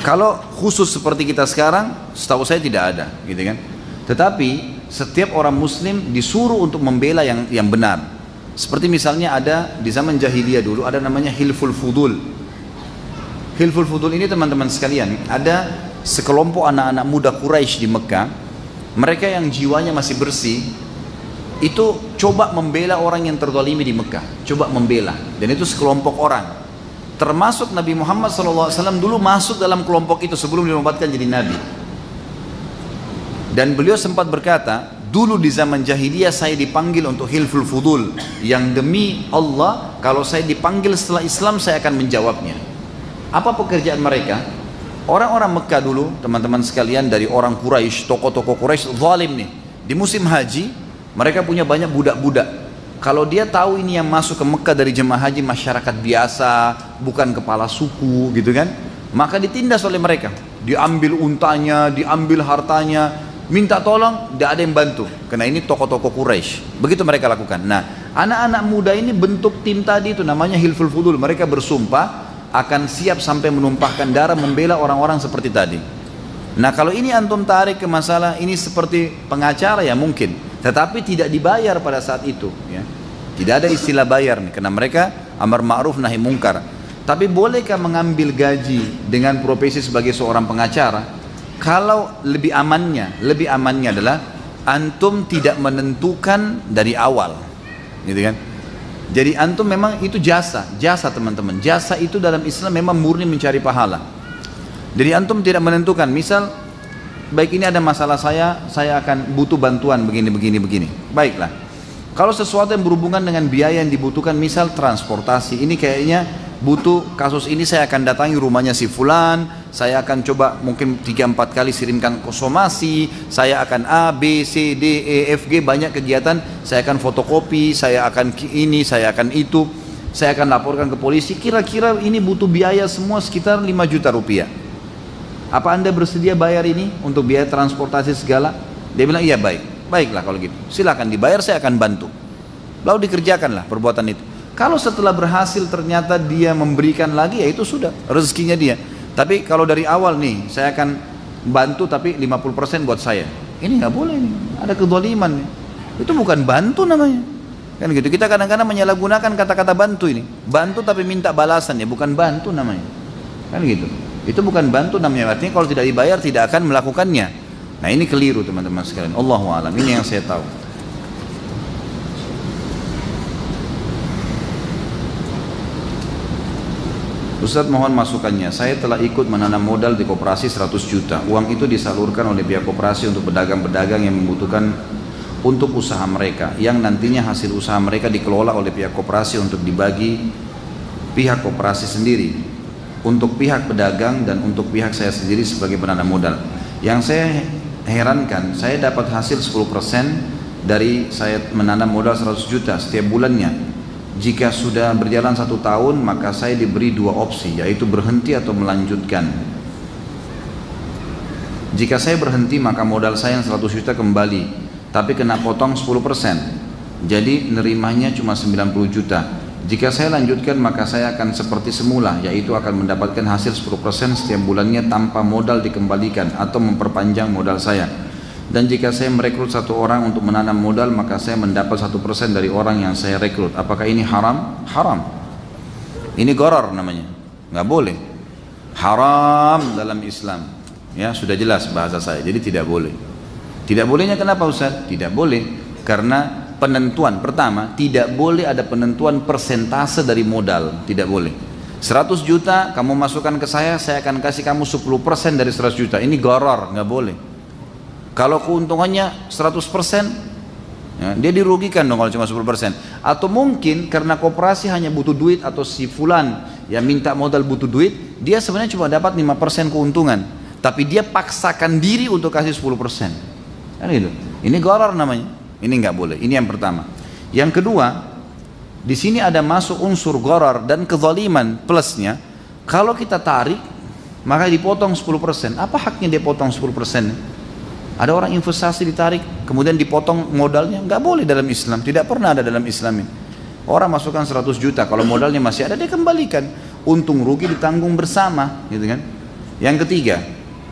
Kalau khusus seperti kita sekarang, setahu saya tidak ada, gitu kan. Tetapi setiap orang Muslim disuruh untuk membela yang benar. Seperti misalnya ada di zaman jahiliyah dulu ada namanya Hilful Fudul. Hilful Fudul ini teman-teman sekalian, ada sekelompok anak-anak muda Quraisy di Mekah. Mereka yang jiwanya masih bersih, itu coba membela orang yang terzalimi di Mekah, coba membela. Dan itu sekelompok orang. Termasuk Nabi Muhammad SAW dulu masuk dalam kelompok itu sebelum dinobatkan jadi Nabi. Dan beliau sempat berkata, dulu di zaman jahiliyah saya dipanggil untuk Hilful Fudul, yang demi Allah kalau saya dipanggil setelah Islam saya akan menjawabnya. Apa pekerjaan mereka? Orang-orang Mekah dulu, teman-teman sekalian, dari orang Quraisy, tokoh-tokoh Quraisy zalim nih. Di musim haji mereka punya banyak budak-budak. Kalau dia tahu ini yang masuk ke Mekah dari jemaah haji masyarakat biasa, bukan kepala suku gitu kan, maka ditindas oleh mereka. Diambil untanya, diambil hartanya, minta tolong, tidak ada yang bantu. Karena ini tokoh-tokoh Quraisy. Begitu mereka lakukan. Nah, anak-anak muda ini bentuk tim tadi itu namanya Hilful Fudul. Mereka bersumpah akan siap sampai menumpahkan darah membela orang-orang seperti tadi. Nah, kalau ini antum tarik ke masalah ini seperti pengacara ya mungkin. Tetapi tidak dibayar pada saat itu ya. Tidak ada istilah bayar nih, karena mereka amar ma'ruf nahi mungkar. Tapi bolehkah mengambil gaji dengan profesi sebagai seorang pengacara? Kalau lebih amannya adalah antum tidak menentukan dari awal, gitu kan? Jadi antum memang itu jasa teman-teman. Jasa itu dalam Islam memang murni mencari pahala. Jadi antum tidak menentukan, misal baik ini ada masalah saya akan butuh bantuan begini. Baiklah. Kalau sesuatu yang berhubungan dengan biaya yang dibutuhkan, misal transportasi, ini kayaknya butuh kasus ini, saya akan datangi rumahnya si fulan, saya akan coba mungkin 3-4 kali kirimkan somasi, saya akan A, B, C, D, E, F, G, banyak kegiatan, saya akan fotokopi, saya akan ini, saya akan itu, saya akan laporkan ke polisi, kira-kira ini butuh biaya semua sekitar 5 juta rupiah. Apa Anda bersedia bayar ini untuk biaya transportasi segala? Dia bilang iya, baiklah kalau gitu, silakan dibayar, saya akan bantu. Lalu dikerjakanlah perbuatan itu. Kalau setelah berhasil ternyata dia memberikan lagi, ya itu sudah rezekinya dia. Tapi kalau dari awal nih, saya akan bantu tapi 50% buat saya, ini nggak boleh nih, ada kezaliman nih. Itu bukan bantu namanya, kan gitu. Kita kadang-kadang menyalahgunakan kata-kata bantu ini, bantu tapi minta balasan, ya bukan bantu namanya, kan gitu. Itu bukan bantu namanya, artinya kalau tidak dibayar tidak akan melakukannya. Nah ini keliru teman-teman sekalian, Allahu a'lam, ini yang saya tahu. Ustaz mohon masukannya, saya telah ikut menanam modal di koperasi 100 juta. Uang itu disalurkan oleh pihak koperasi untuk pedagang-pedagang yang membutuhkan untuk usaha mereka, yang nantinya hasil usaha mereka dikelola oleh pihak koperasi untuk dibagi pihak koperasi sendiri, untuk pihak pedagang dan untuk pihak saya sendiri sebagai penanam modal. Yang saya herankan, saya dapat hasil 10% dari saya menanam modal 100 juta setiap bulannya. Jika sudah berjalan 1 tahun, maka saya diberi 2 opsi, yaitu berhenti atau melanjutkan. Jika saya berhenti, maka modal saya yang 100 juta kembali, tapi kena potong 10%, jadi nerimanya cuma 90 juta. Jika saya lanjutkan, maka saya akan seperti semula, yaitu akan mendapatkan hasil 10% setiap bulannya tanpa modal dikembalikan atau memperpanjang modal saya. Dan jika saya merekrut 1 orang untuk menanam modal, maka saya mendapat 1% dari orang yang saya rekrut. Apakah ini haram? Haram. Ini gharar namanya, nggak boleh. Haram dalam Islam. Ya sudah jelas bahasa saya. Jadi tidak boleh. Tidak bolehnya kenapa Ustaz? Tidak boleh karena penentuan pertama, tidak boleh ada penentuan persentase dari modal. Tidak boleh. 100 juta kamu masukkan ke saya akan kasih kamu 10% dari 100 juta. Ini gharar, nggak boleh. Kalau keuntungannya 100%, ya, dia dirugikan dong kalau cuma 10%. Atau mungkin karena koperasi hanya butuh duit, atau si fulan yang minta modal butuh duit, dia sebenarnya cuma dapat 5% keuntungan, tapi dia paksakan diri untuk kasih 10%. Kan gitu. Ini gharar namanya. Ini nggak boleh. Ini yang pertama. Yang kedua, di sini ada masuk unsur gharar dan kezaliman plusnya. Kalau kita tarik, maka dipotong 10%. Apa haknya dia potong 10%? Ada orang investasi ditarik, kemudian dipotong modalnya, nggak boleh dalam Islam, tidak pernah ada dalam Islam ini. Orang masukkan 100 juta, kalau modalnya masih ada dia kembalikan, untung rugi ditanggung bersama, gitu kan. Yang ketiga,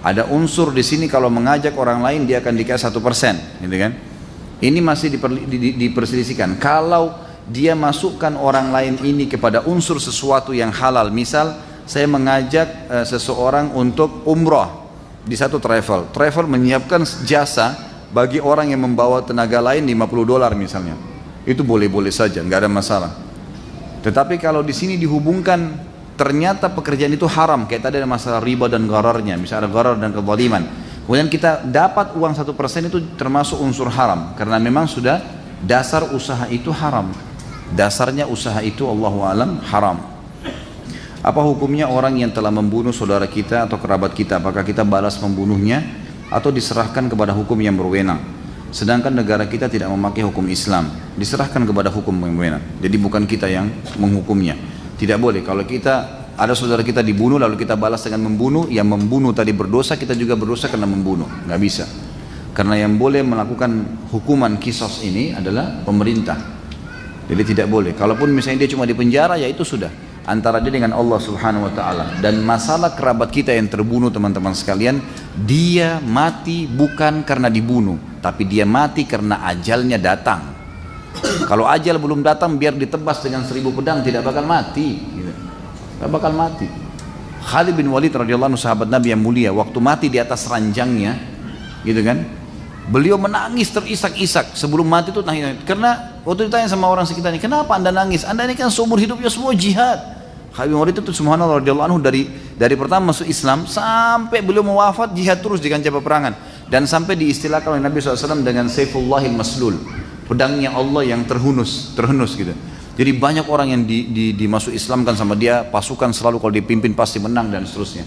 ada unsur di sini kalau mengajak orang lain dia akan dikasih 1%, gitu kan. Ini masih diperselisihkan. Kalau dia masukkan orang lain ini kepada unsur sesuatu yang halal, misal saya mengajak seseorang untuk umroh di satu travel menyiapkan jasa bagi orang yang membawa tenaga lain $50 misalnya, itu boleh-boleh saja, nggak ada masalah. Tetapi kalau di sini dihubungkan ternyata pekerjaan itu haram, kayak tadi ada masalah riba dan ghararnya, misalnya ada gharar dan kezaliman, kemudian kita dapat uang 1% itu termasuk unsur haram, karena memang sudah dasar usaha itu haram, dasarnya usaha itu Allahu a'lam haram. Apa hukumnya orang yang telah membunuh saudara kita atau kerabat kita? Apakah kita balas membunuhnya atau diserahkan kepada hukum yang berwenang? Sedangkan negara kita tidak memakai hukum Islam, diserahkan kepada hukum yang berwenang. Jadi bukan kita yang menghukumnya. Tidak boleh. Kalau kita ada saudara kita dibunuh lalu kita balas dengan membunuh, yang membunuh tadi berdosa, kita juga berdosa karena membunuh. Nggak bisa. Karena yang boleh melakukan hukuman kisos ini adalah pemerintah. Jadi tidak boleh. Kalaupun misalnya dia cuma di penjara, ya itu sudah antara dia dengan Allah Subhanahu wa taala. Dan masalah kerabat kita yang terbunuh, teman-teman sekalian, dia mati bukan karena dibunuh, tapi dia mati karena ajalnya datang. Kalau ajal belum datang, biar ditebas dengan 1000 pedang tidak bakal mati, gitu. Tidak bakal mati. Khalid bin Walid radhiyallahu anhu, sahabat Nabi yang mulia, waktu mati di atas ranjangnya, gitu kan, Beliau menangis terisak-isak sebelum mati itu nangis. Karena waktu ditanya sama orang sekitarnya, kenapa anda nangis? Anda ini kan seumur hidupnya semua jihad. Khalid bin Walid itu subhanallah radhiyallahu anhu dari pertama masuk Islam sampai beliau mau wafat jihad terus di kancah peperangan. Dan sampai diistilahkan oleh Nabi SAW dengan Saifullahil Maslul, pedangnya Allah yang terhunus gitu. Jadi banyak orang yang dimasuk Islam kan sama dia, pasukan selalu kalau dipimpin pasti menang dan seterusnya.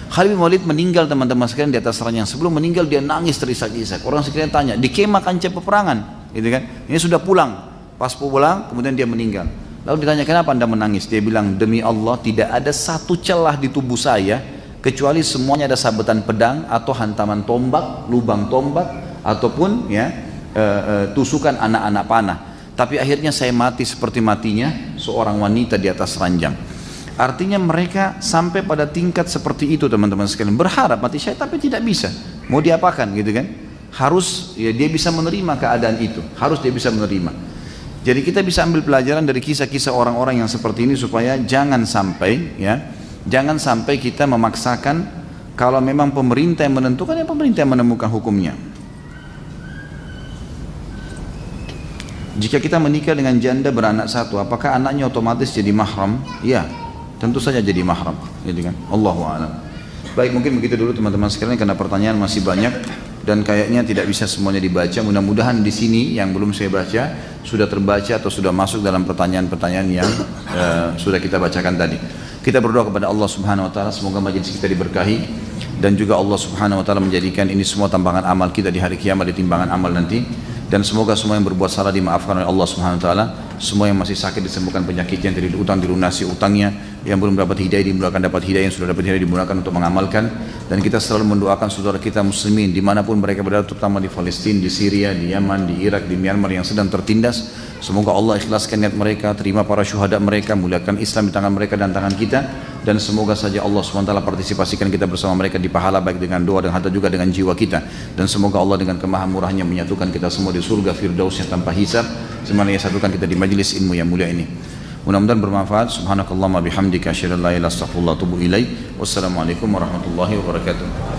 Khalid bin Walid meninggal teman-teman sekalian di atas ranjang. Sebelum meninggal dia nangis terisak-isak. Orang sekalian tanya, di kemah kancah peperangan, gitu kan? Ini sudah pulang. Pas pulang, kemudian dia meninggal. Lalu ditanya, kenapa anda menangis? Dia bilang, demi Allah tidak ada satu celah di tubuh saya kecuali semuanya ada sabetan pedang atau hantaman tombak, lubang tombak, ataupun ya tusukan anak-anak panah. Tapi akhirnya saya mati seperti matinya seorang wanita di atas ranjang. Artinya mereka sampai pada tingkat seperti itu teman-teman sekalian, berharap mati syahid tapi tidak bisa. Mau diapakan gitu kan? Harus ya dia bisa menerima keadaan itu, harus dia bisa menerima. Jadi kita bisa ambil pelajaran dari kisah-kisah orang-orang yang seperti ini supaya jangan sampai kita memaksakan. Kalau memang pemerintah yang menentukan, ya pemerintah yang menemukan hukumnya. Jika kita menikah dengan janda beranak satu, apakah anaknya otomatis jadi mahram? Ya, tentu saja jadi mahram, gitu kan? Allahu a'lam. Baik, mungkin begitu dulu teman-teman sekalian karena pertanyaan masih banyak dan kayaknya tidak bisa semuanya dibaca. Mudah-mudahan di sini yang belum saya baca sudah terbaca atau sudah masuk dalam pertanyaan-pertanyaan yang sudah kita bacakan tadi. Kita berdoa kepada Allah Subhanahu wa taala semoga majelis kita diberkahi dan juga Allah Subhanahu wa taala menjadikan ini semua timbangan amal kita di hari kiamat, di timbangan amal nanti. Dan semoga semua yang berbuat salah dimaafkan oleh Allah Subhanahu wa taala, semua yang masih sakit disembuhkan penyakitnya, yang tidak utang dilunasi utangnya, yang belum dapat hidayah dimudahkan dapat hidayah, yang sudah dapat hidayah dimudahkan untuk mengamalkan. Dan kita selalu mendoakan saudara kita muslimin dimanapun mereka berada, terutama di Palestina, di Syria, di Yaman, di Irak, di Myanmar yang sedang tertindas. Semoga Allah ikhlaskan niat mereka, terima para syuhada mereka, muliakan Islam di tangan mereka dan tangan kita. Dan semoga saja Allah SWT partisipasikan kita bersama mereka di pahala baik dengan doa dan harta juga dengan jiwa kita. Dan semoga Allah dengan kemahamurahnya menyatukan kita semua di surga firdausnya tanpa hisab, semuanya satukan kita di majelis ilmu yang mulia ini. Mudah-mudahan bermanfaat. Subhanakallahumma bihamdika asyhadu an la ilaha illa anta astaghfiruka wa atubu ilaik. Wassalamualaikum warahmatullahi wabarakatuh.